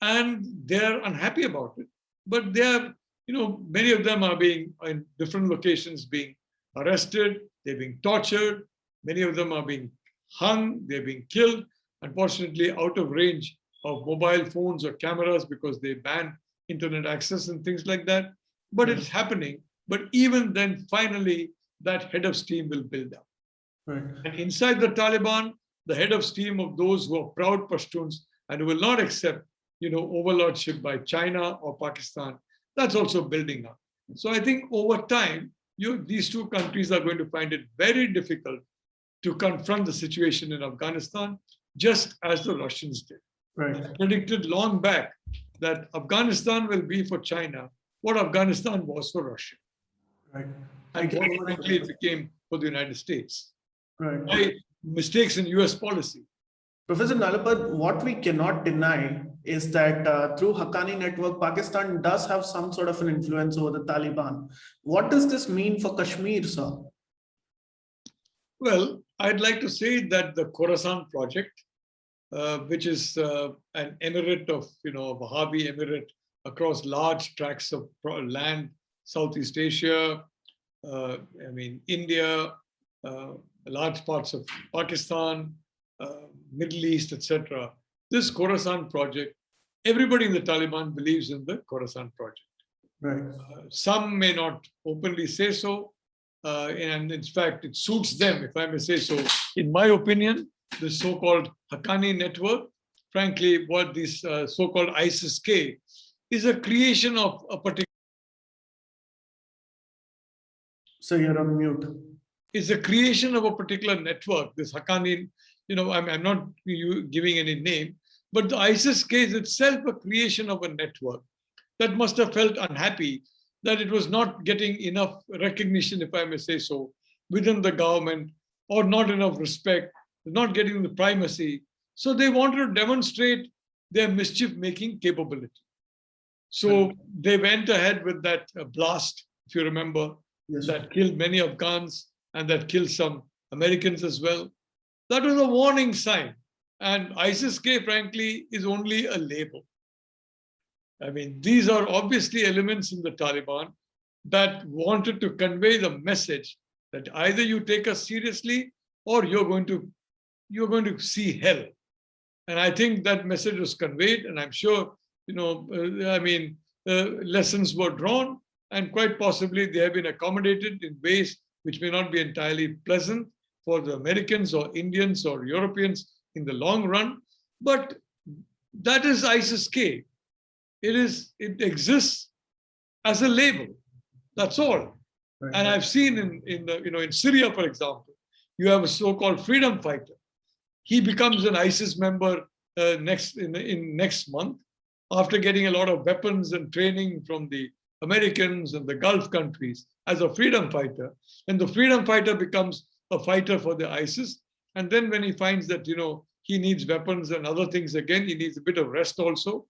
And they're unhappy about it. But they're, many of them are being in different locations being arrested, they're being tortured, many of them are being hung, they're being killed, unfortunately out of range of mobile phones or cameras because they ban internet access and things like that. But it's happening. But even then, finally, that head of steam will build up. Right. And inside the Taliban, the head of steam of those who are proud Pashtuns and who will not accept, overlordship by China or Pakistan, that's also building up. So I think over time, these two countries are going to find it very difficult to confront the situation in Afghanistan, just as the Russians did. Right. I predicted long back that Afghanistan will be for China what Afghanistan was for Russia. Right. And what frankly it became for the United States. Right. By mistakes in US policy. Professor Nalapat, what we cannot deny is that through Haqqani network, Pakistan does have some sort of an influence over the Taliban. What does this mean for Kashmir, sir? Well, I'd like to say that the Khorasan project, which is an emirate of, a Wahabi emirate across large tracts of land, Southeast Asia, India, large parts of Pakistan, Middle East, etc. This Khorasan project, everybody in the Taliban believes in the Khorasan project. Right. Some may not openly say so, and in fact, it suits them, if I may say so. In my opinion, the so-called Haqqani network, frankly, what this so-called ISIS-K is a creation of a particular... So you're on mute. It's a creation of a particular network, this Haqqani, I'm not giving any name, but the ISIS-K is itself a creation of a network that must have felt unhappy that it was not getting enough recognition, if I may say so, within the government, or not enough respect, not getting the primacy. So they wanted to demonstrate their mischief-making capability. So they went ahead with that blast if you remember, Yes. that killed many Afghans and that killed some Americans as well. That was a warning sign. And ISIS-K, frankly, is only a label. I mean, these are obviously elements in the Taliban that wanted to convey the message that either you take us seriously or you're going to see hell. And I think that message was conveyed, and I'm sure, lessons were drawn, and quite possibly they have been accommodated in ways which may not be entirely pleasant for the Americans or Indians or Europeans in the long run. But that is ISIS-K. It exists as a label. That's all. Right. And I've seen in Syria, for example, you have a so-called freedom fighter. He becomes an ISIS member next month after getting a lot of weapons and training from the Americans and the Gulf countries as a freedom fighter. And the freedom fighter becomes a fighter for the ISIS. And then when he finds that, he needs weapons and other things again, he needs a bit of rest also.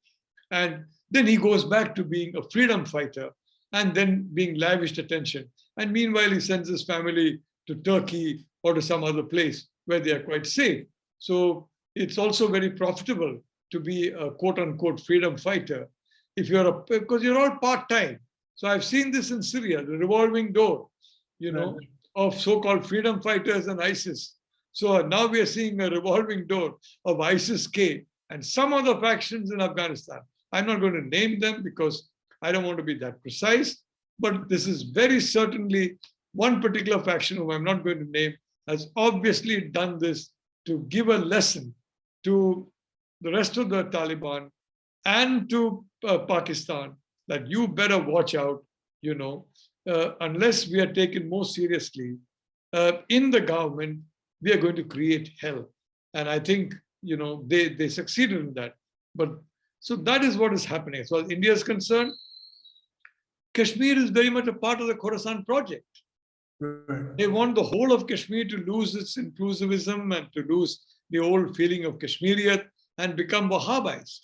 And then he goes back to being a freedom fighter and then being lavished attention. And meanwhile, he sends his family to Turkey or to some other place where they are quite safe. So it's also very profitable to be a quote unquote freedom fighter because you're all part-time. So I've seen this in Syria, the revolving door, of so-called freedom fighters and ISIS. So now we are seeing a revolving door of ISIS-K and some other factions in Afghanistan. I'm not going to name them because I don't want to be that precise, but this is very certainly one particular faction whom I'm not going to name has obviously done this to give a lesson to the rest of the Taliban and to Pakistan that you better watch out, unless we are taken more seriously in the government, we are going to create hell. And I think, they succeeded in that. But so that is what is happening. As far as India is concerned, Kashmir is very much a part of the Khorasan project. Right. They want the whole of Kashmir to lose its inclusivism and to lose the old feeling of Kashmiriyat and become Wahhabized.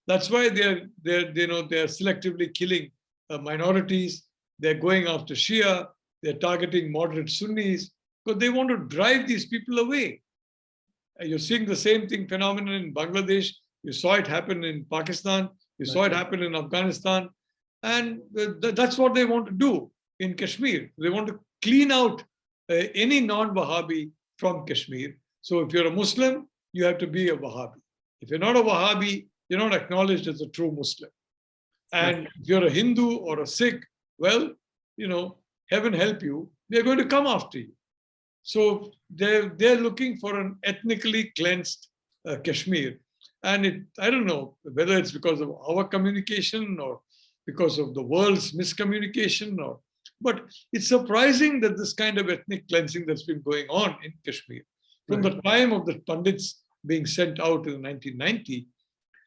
That's why they're selectively killing minorities. They're going after Shia. They're targeting moderate Sunnis because they want to drive these people away. You're seeing the same phenomenon in Bangladesh. You saw it happen in Pakistan. You saw it happen in Afghanistan. And that's what they want to do in Kashmir. They want to clean out any non-Wahhabi from Kashmir. So if you're a Muslim, you have to be a Wahhabi. If you're not a Wahhabi, you're not acknowledged as a true Muslim. And if you're a Hindu or a Sikh, well, heaven help you, they're going to come after you. So they're looking for an ethnically cleansed Kashmir. And I don't know whether it's because of our communication or because of the world's miscommunication, but it's surprising that this kind of ethnic cleansing that's been going on in Kashmir from the time of the Pandits being sent out in 1990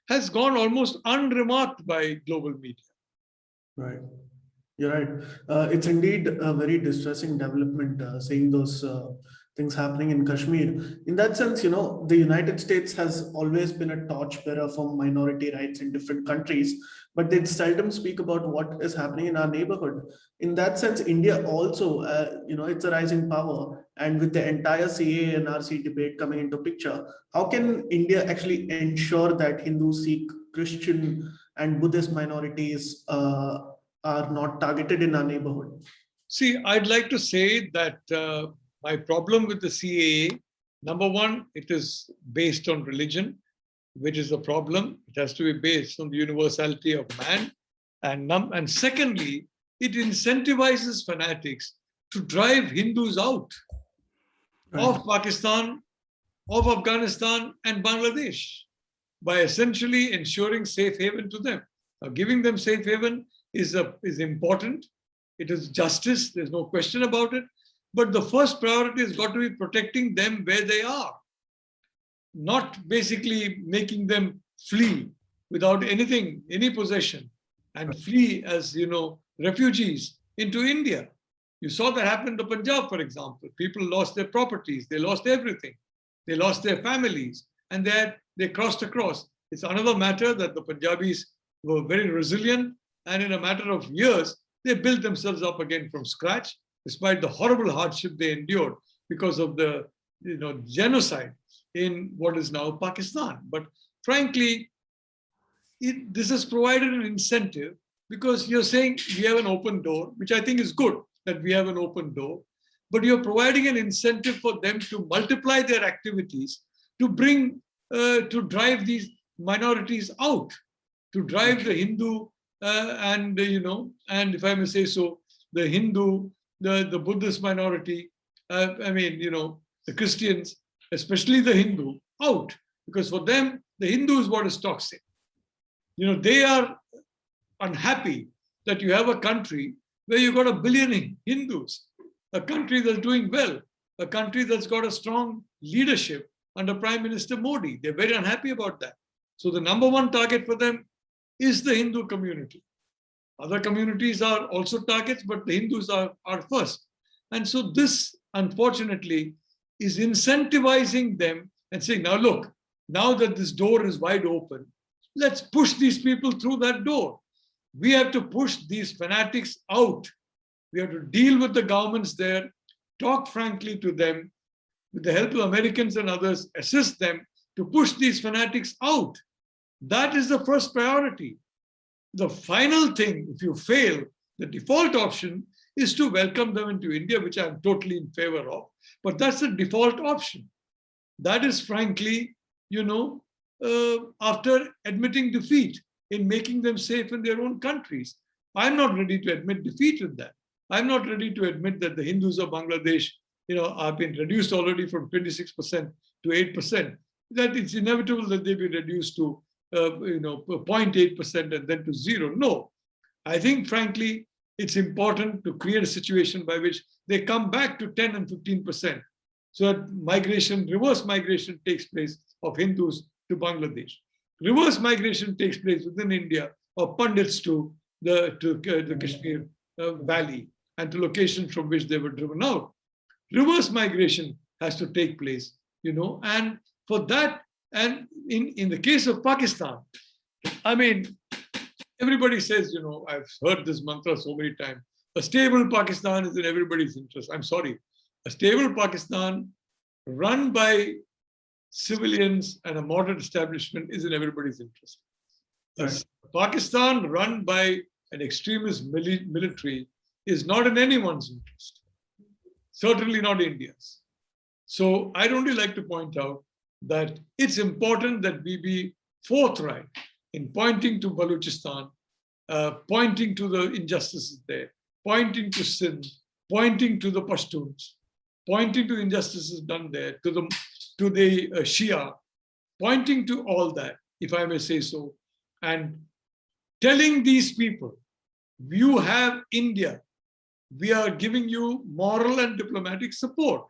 has gone almost unremarked by global media. Right. You're right. It's indeed a very distressing development, seeing those things happening in Kashmir. In that sense, the United States has always been a torchbearer for minority rights in different countries, but they seldom speak about what is happening in our neighborhood. In that sense, India also, it's a rising power. And with the entire CAA and RC debate coming into picture, how can India actually ensure that Hindu, Sikh, Christian, and Buddhist minorities are not targeted in our neighborhood? See, I'd like to say that my problem with the CAA, number one, it is based on religion, which is a problem. It has to be based on the universality of man. And secondly, it incentivizes fanatics to drive Hindus out of Pakistan, of Afghanistan, and Bangladesh by essentially ensuring safe haven to them. Now, giving them safe haven is important. It is justice. There's no question about it. But the first priority has got to be protecting them where they are, not basically making them flee without any possession, and flee as refugees into India. You saw that happen in the Punjab, for example. People lost their properties, they lost everything, they lost their families, and they crossed across. It's another matter that the Punjabis were very resilient, and in a matter of years, they built themselves up again from scratch, despite the horrible hardship they endured because of the genocide in what is now Pakistan. But frankly, this has provided an incentive, because you're saying we have an open door, which I think is good that we have an open door, but you're providing an incentive for them to multiply their activities, to drive these minorities out, to drive the Hindu and if I may say so, the Hindu, the Buddhist minority, the Christians, especially the Hindu, out, because for them the Hindu is what is toxic. They are unhappy that you have a country where you've got 1 billion Hindus, a country that's doing well, a country that's got a strong leadership under Prime Minister Modi. They're very unhappy about that. So the number one target for them is the Hindu community. Other communities are also targets, but the Hindus are first. And so this, unfortunately, is incentivizing them and saying, now look, now that this door is wide open, let's push these people through that door. We have to push these fanatics out. We have to deal with the governments there, talk frankly to them, with the help of Americans and others, assist them to push these fanatics out. That is the first priority. The final thing, if you fail, the default option is to welcome them into India, which I'm totally in favor of. But that's the default option. That is frankly, after admitting defeat in making them safe in their own countries. I'm not ready to admit defeat in that. I'm not ready to admit that the Hindus of Bangladesh, have been reduced already from 26% to 8%. That it's inevitable that they be reduced to 0.8% and then to 0. No, I think frankly, it's important to create a situation by which they come back to 10 and 15%. So that reverse migration takes place of Hindus to Bangladesh. Reverse migration takes place within India of Pandits to the Kashmir Valley and to locations from which they were driven out. Reverse migration has to take place, and for that, and in the case of Pakistan, everybody says, I've heard this mantra so many times, a stable Pakistan is in everybody's interest. I'm sorry. A stable Pakistan run by civilians and a moderate establishment is in everybody's interest. Right. Pakistan run by an extremist military is not in anyone's interest. Certainly not India's. So I'd only like to point out that it's important that we be forthright in pointing to Balochistan, pointing to the injustices there, pointing to Sindh, pointing to the Pashtuns, pointing to injustices done there, to the Shia, pointing to all that, if I may say so, and telling these people, you have India, we are giving you moral and diplomatic support.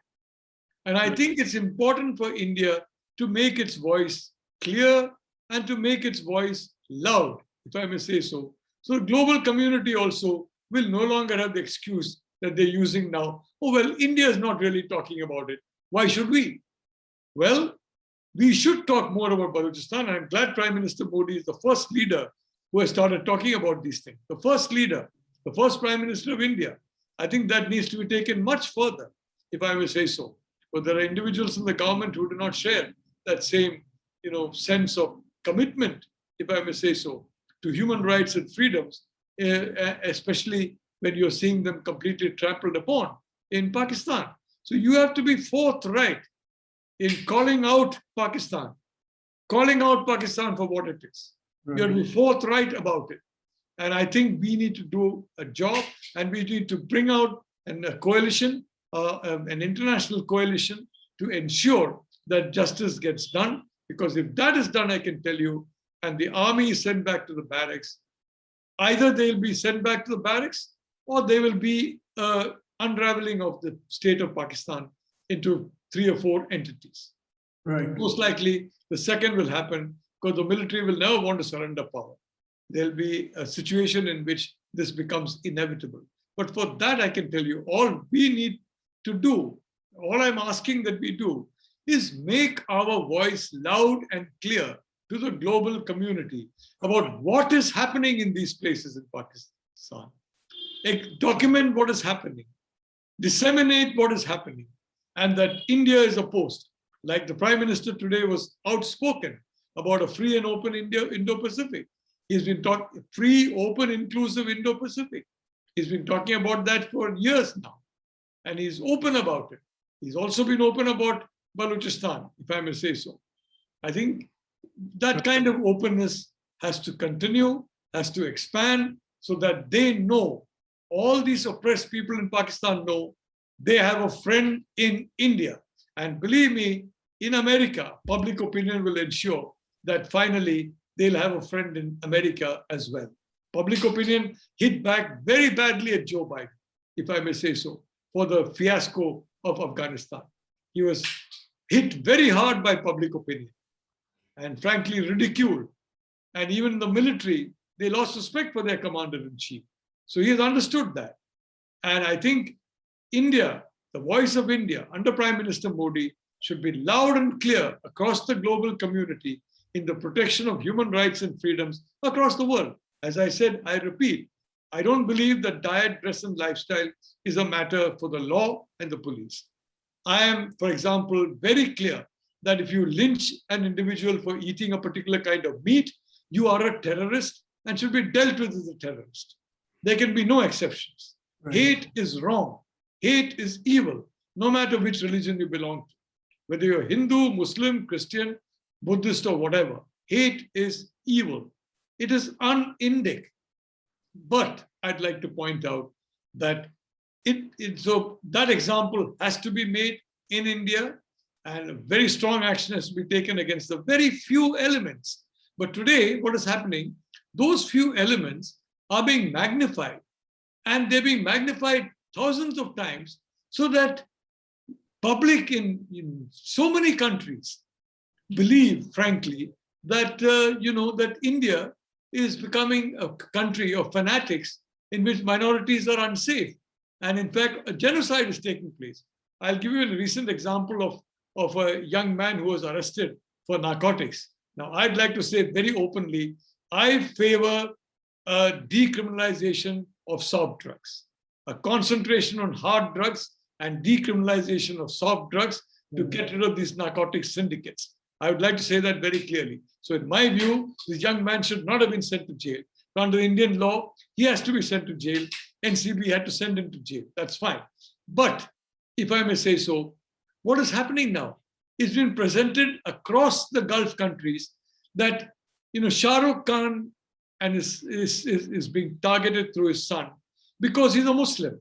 And I think it's important for India to make its voice clear and to make its voice loud, if I may say so. So the global community also will no longer have the excuse that they're using now. Oh, well, India is not really talking about it. Why should we? Well, we should talk more about Balochistan. And I'm glad Prime Minister Modi is the first leader who has started talking about these things. The first leader, the first Prime Minister of India. I think that needs to be taken much further, if I may say so. But there are individuals in the government who do not share that same, sense of commitment, if I may say so, to human rights and freedoms, especially when you're seeing them completely trampled upon in Pakistan. So you have to be forthright in calling out Pakistan for what it is. Right. You have to be forthright about it. And I think we need to do a job, and we need to bring out a coalition, an international coalition, to ensure that justice gets done. Because if that is done, I can tell you, and the army is sent back to the barracks, either they'll be sent back to the barracks or they will be unraveling of the state of Pakistan into 3 or 4 entities. Right. Most likely, the second will happen because the military will never want to surrender power. There'll be a situation in which this becomes inevitable. But for that, I can tell you, all we need to do, all I'm asking that we do, is make our voice loud and clear to the global community about what is happening in these places in Pakistan. document what is happening, disseminate what is happening, and that India is opposed. Like the Prime Minister today was outspoken about a free and open Indo-Pacific. He's been talking free, open, inclusive Indo-Pacific. He's been talking about that for years now, and he's open about it. He's also been open about Balochistan, if I may say so. I think that kind of openness has to continue, has to expand, so that they know, all these oppressed people in Pakistan know, they have a friend in India. And believe me, in America, public opinion will ensure that finally they'll have a friend in America as well. Public opinion hit back very badly at Joe Biden, if I may say so, for the fiasco of Afghanistan. He was hit very hard by public opinion and frankly ridiculed. And even in the military, they lost respect for their commander-in-chief. So he has understood that. And I think India, the voice of India under Prime Minister Modi, should be loud and clear across the global community in the protection of human rights and freedoms across the world. As I said, I repeat, I don't believe that diet, dress, and lifestyle is a matter for the law and the police. I am, for example, very clear that if you lynch an individual for eating a particular kind of meat, you are a terrorist and should be dealt with as a terrorist. There can be no exceptions. Right. Hate is wrong. Hate is evil, no matter which religion you belong to. Whether you're Hindu, Muslim, Christian, Buddhist, or whatever, hate is evil. It is un-Indic. But I'd like to point out that so that example has to be made in India, and a very strong action has to be taken against the very few elements. But today, what is happening, those few elements are being magnified, and they're being magnified thousands of times, so that public in so many countries believe, frankly, that that India is becoming a country of fanatics in which minorities are unsafe. And in fact, a genocide is taking place. I'll give you a recent example of a young man who was arrested for narcotics. Now, I'd like to say very openly, I favor a decriminalization of soft drugs, a concentration on hard drugs and decriminalization of soft drugs to get rid of these narcotic syndicates. I would like to say that very clearly. So in my view, this young man should not have been sent to jail. Under Indian law, he has to be sent to jail. NCB had to send him to jail. That's fine. But if I may say so, what is happening now? It's been presented across the Gulf countries that Shah Rukh Khan and is being targeted through his son because he's a Muslim.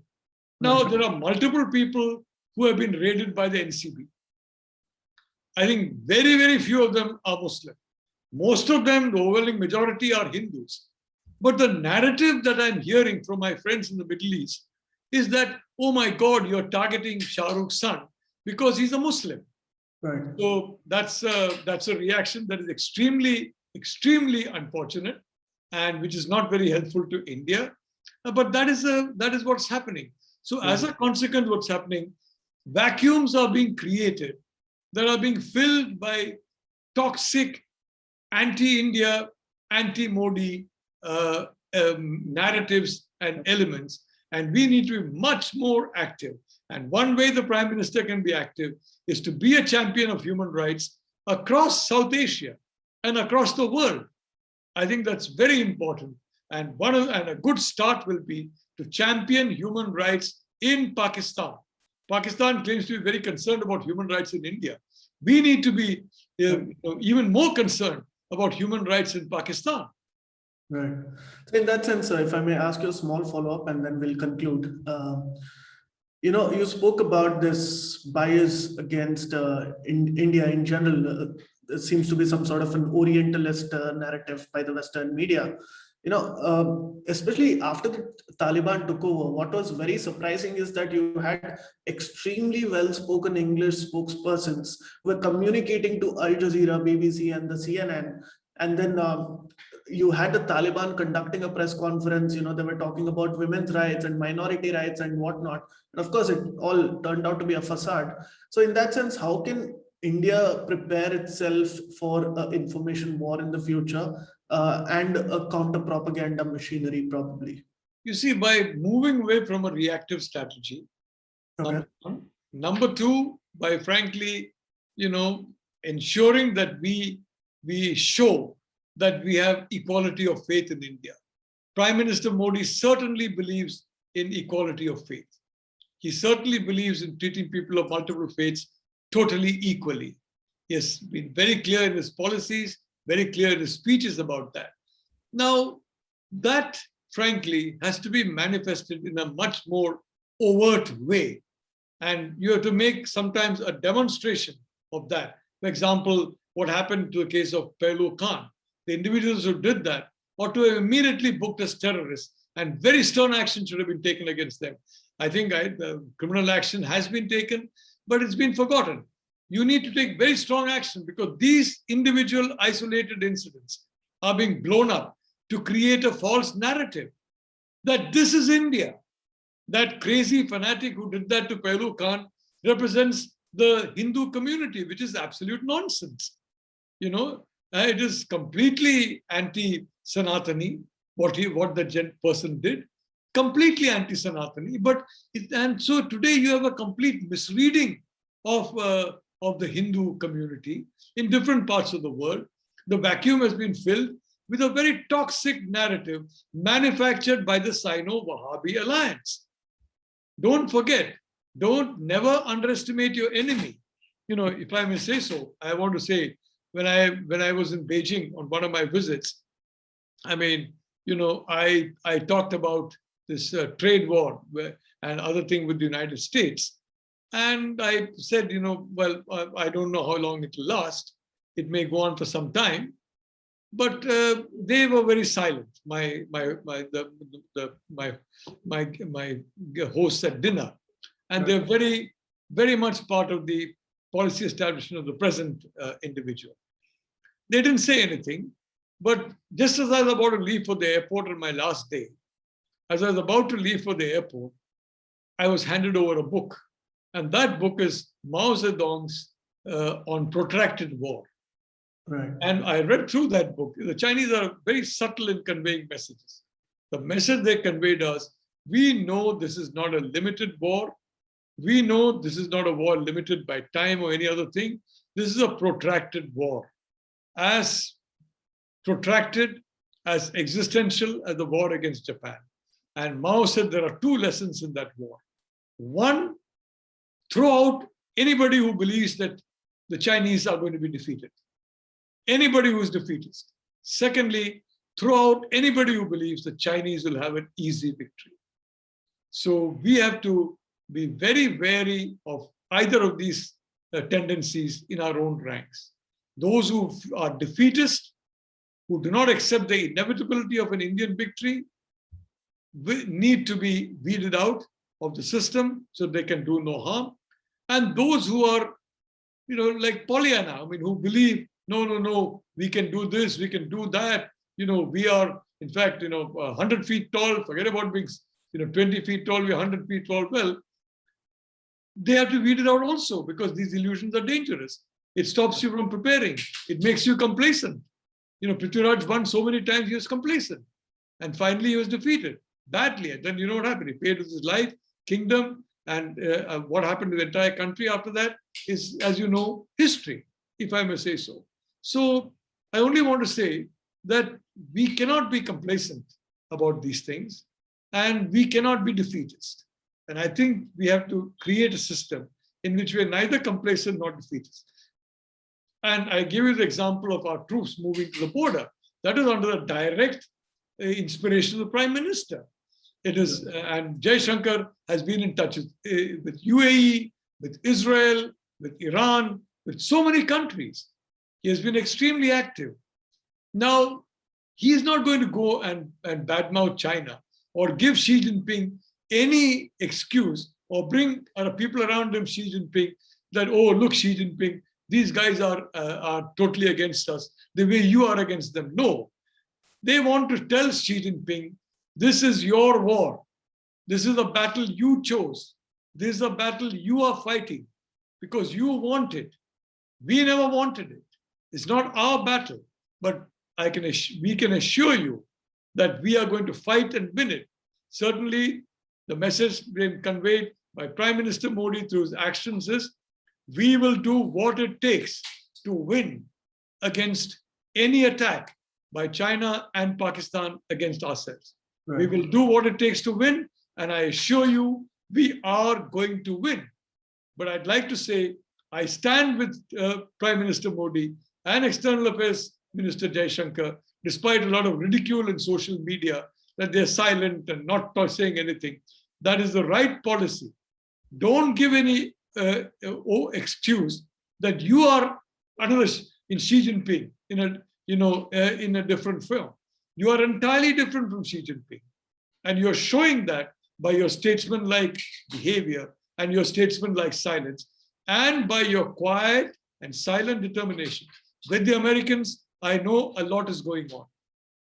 Now there are multiple people who have been raided by the NCB. I think very, very few of them are Muslim. Most of them, the overwhelming majority, are Hindus. But the narrative that I'm hearing from my friends in the Middle East is that, oh my God, you're targeting Shah Rukh's son because he's a Muslim. Right. So that's a reaction that is extremely, extremely unfortunate and which is not very helpful to India. But that is what's happening. So as a consequence, what's happening, vacuums are being created that are being filled by toxic anti-India, anti-Modi narratives and elements. And we need to be much more active. And one way the Prime Minister can be active is to be a champion of human rights across South Asia and across the world. I think that's very important. And a good start will be to champion human rights in Pakistan. Pakistan claims to be very concerned about human rights in India. We need to be even more concerned about human rights in Pakistan. Right. So in that sense, if I may ask you a small follow-up and then we'll conclude. You spoke about this bias against India in general. There seems to be some sort of an Orientalist narrative by the Western media. Especially after the Taliban took over, what was very surprising is that you had extremely well-spoken English spokespersons who were communicating to Al Jazeera, BBC, and the CNN. And then you had the Taliban conducting a press conference. They were talking about women's rights and minority rights and whatnot. And of course, it all turned out to be a facade. So in that sense, how can India prepare itself for an information war in the future and a counter-propaganda machinery, probably? You see, by moving away from a reactive strategy, Okay. number one. Number two, by frankly, ensuring that we show that we have equality of faith in India. Prime Minister Modi certainly believes in equality of faith. He certainly believes in treating people of multiple faiths totally equally. He has been very clear in his policies, very clear in his speeches about that. Now, that, frankly, has to be manifested in a much more overt way. And you have to make sometimes a demonstration of that. For example, what happened to the case of Pehlu Khan. The individuals who did that ought to have immediately booked as terrorists, and very stern action should have been taken against them. I think the criminal action has been taken, but it's been forgotten. You need to take very strong action, because these individual isolated incidents are being blown up to create a false narrative that this is India. That crazy fanatic who did that to Pehlu Khan represents the Hindu community, which is absolute nonsense. It is completely anti-Sanatani, what the person did, completely anti-Sanatani. And so today you have a complete misreading of the Hindu community in different parts of the world. The vacuum has been filled with a very toxic narrative manufactured by the Sino-Wahabi alliance. Don't forget, never underestimate your enemy. If I may say so, I want to say, when I was in Beijing on one of my visits, I talked about this trade war and other thing with the United States. And I said, I don't know how long it will last. It may go on for some time. But they were very silent. My hosts at dinner, and they're very, very much part of the policy establishment of the present individual. They didn't say anything, but just as I was about to leave for the airport on my last day, as I was about to leave for the airport, I was handed over a book, and that book is Mao Zedong's On Protracted War. Right. And I read through that book. The Chinese are very subtle in conveying messages. The message they conveyed us: we know this is not a limited war. We know this is not a war limited by time or any other thing. This is a protracted war. As protracted, as existential as the war against Japan. And Mao said there are two lessons in that war. One, throw out anybody who believes that the Chinese are going to be defeated. Anybody who is defeatist. Secondly, throw out anybody who believes the Chinese will have an easy victory. So we have to be very wary of either of these tendencies in our own ranks. Those who are defeatist, who do not accept the inevitability of an Indian victory, need to be weeded out of the system so they can do no harm. And those who are, like Pollyanna, who believe, no, we can do this, we can do that. We are, in fact, 100 feet tall, forget about being, 20 feet tall, we're 100 feet tall. Well, they have to weed it out also, because these illusions are dangerous. It stops you from preparing. It makes you complacent. Prithviraj won so many times, he was complacent. And finally, he was defeated badly. And then you know what happened? He paid with his life, kingdom, and what happened to the entire country after that is, as you know, history, if I may say so. So I only want to say that we cannot be complacent about these things, and we cannot be defeatist. And I think we have to create a system in which we are neither complacent nor defeatist. And I give you the example of our troops moving to the border. That is under the direct inspiration of the Prime Minister. It is, and Jai Shankar has been in touch with UAE, with Israel, with Iran, with so many countries. He has been extremely active. Now, he is not going to go and badmouth China or give Xi Jinping any excuse or bring people around him, Xi Jinping, that, oh, look, Xi Jinping, these guys are totally against us, the way you are against them. No. They want to tell Xi Jinping, this is your war. This is a battle you chose. This is a battle you are fighting because you want it. We never wanted it. It's not our battle, but we can assure you that we are going to fight and win it. certainly the message being conveyed by Prime Minister Modi through his actions is, we will do what it takes to win against any attack by China and Pakistan against ourselves. Right. We will do what it takes to win, and I assure you, we are going to win. But I'd like to say, I stand with Prime Minister Modi and External Affairs Minister Jaishankar, despite a lot of ridicule in social media that they're silent and not saying anything. That is the right policy. Don't give any excuse that you are another in Xi Jinping in a different film. You are entirely different from Xi Jinping, and you're showing that by your statesman-like behavior and your statesman-like silence, and by your quiet and silent determination. With the Americans, I know a lot is going on.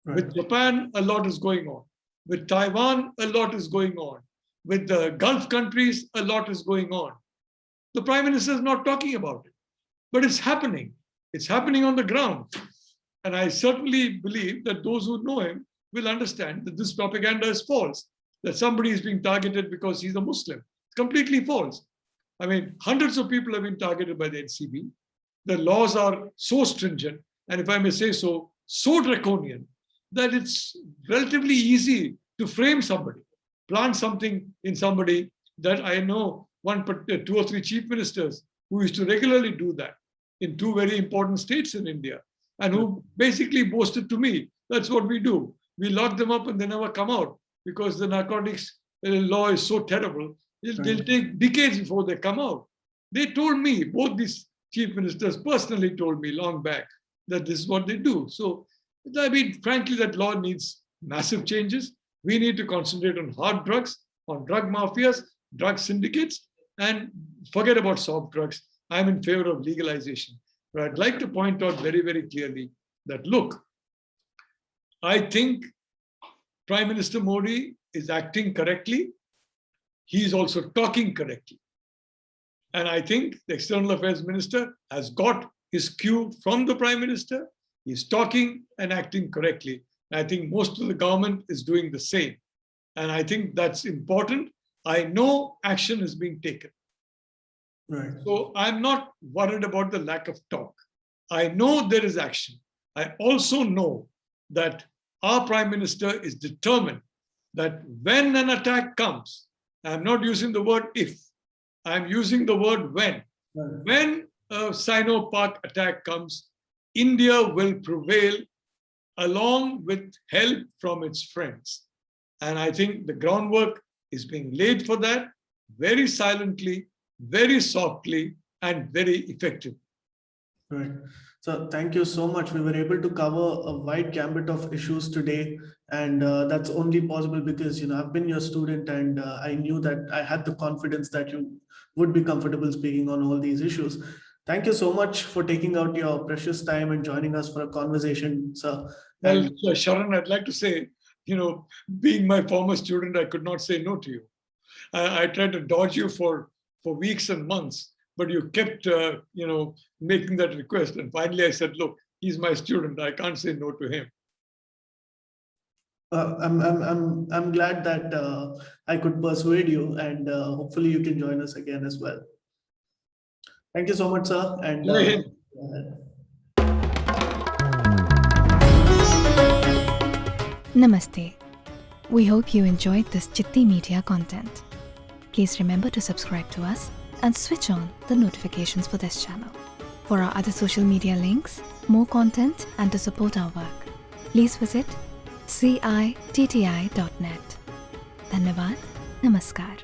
Right. With Japan, a lot is going on. With Taiwan, a lot is going on. With the Gulf countries, a lot is going on. The Prime Minister is not talking about it, but it's happening. It's happening on the ground. And I certainly believe that those who know him will understand that this propaganda is false, that somebody is being targeted because he's a Muslim. It's completely false. I mean, hundreds of people have been targeted by the NCB. The laws are so stringent, and if I may say so, so draconian, that it's relatively easy to frame somebody, plant something in somebody. That I know two or three chief ministers who used to regularly do that in two very important states in India, and who basically boasted to me, that's what we do. We lock them up and they never come out because the narcotics law is so terrible. They'll take decades before they come out. They told me, both these chief ministers personally told me long back that this is what they do. So, I mean, frankly, that law needs massive changes. We need to concentrate on hard drugs, on drug mafias, drug syndicates, and forget about soft drugs. I'm in favor of legalization. But I'd like to point out very, very clearly that, look, I think Prime Minister Modi is acting correctly. He is also talking correctly. And I think the External Affairs Minister has got his cue from the Prime Minister. He's talking and acting correctly. I think most of the government is doing the same. And I think that's important. I know action is being taken. Right. So I'm not worried about the lack of talk. I know there is action. I also know that our Prime Minister is determined that when an attack comes, I'm not using the word if, I'm using the word when. Right. When a Sino-Pak attack comes, India will prevail along with help from its friends. And I think the groundwork is being laid for that very silently, very softly, and very effectively. Right. So thank you so much. We were able to cover a wide gambit of issues today. And that's only possible because, I've been your student and I knew that I had the confidence that you would be comfortable speaking on all these issues. Thank you so much for taking out your precious time and joining us for a conversation, sir. Well, Sharan, I'd like to say, being my former student, I could not say no to you. I tried to dodge you for weeks and months, but you kept, making that request. And finally I said, look, he's my student. I can't say no to him. I'm glad that I could persuade you, and hopefully you can join us again as well. Thank you so much, sir. And Namaste. We hope you enjoyed this Citti Media content. Please remember to subscribe to us and switch on the notifications for this channel. For our other social media links, more content, and to support our work, please visit citti.net. Dhanyavad. Namaskar.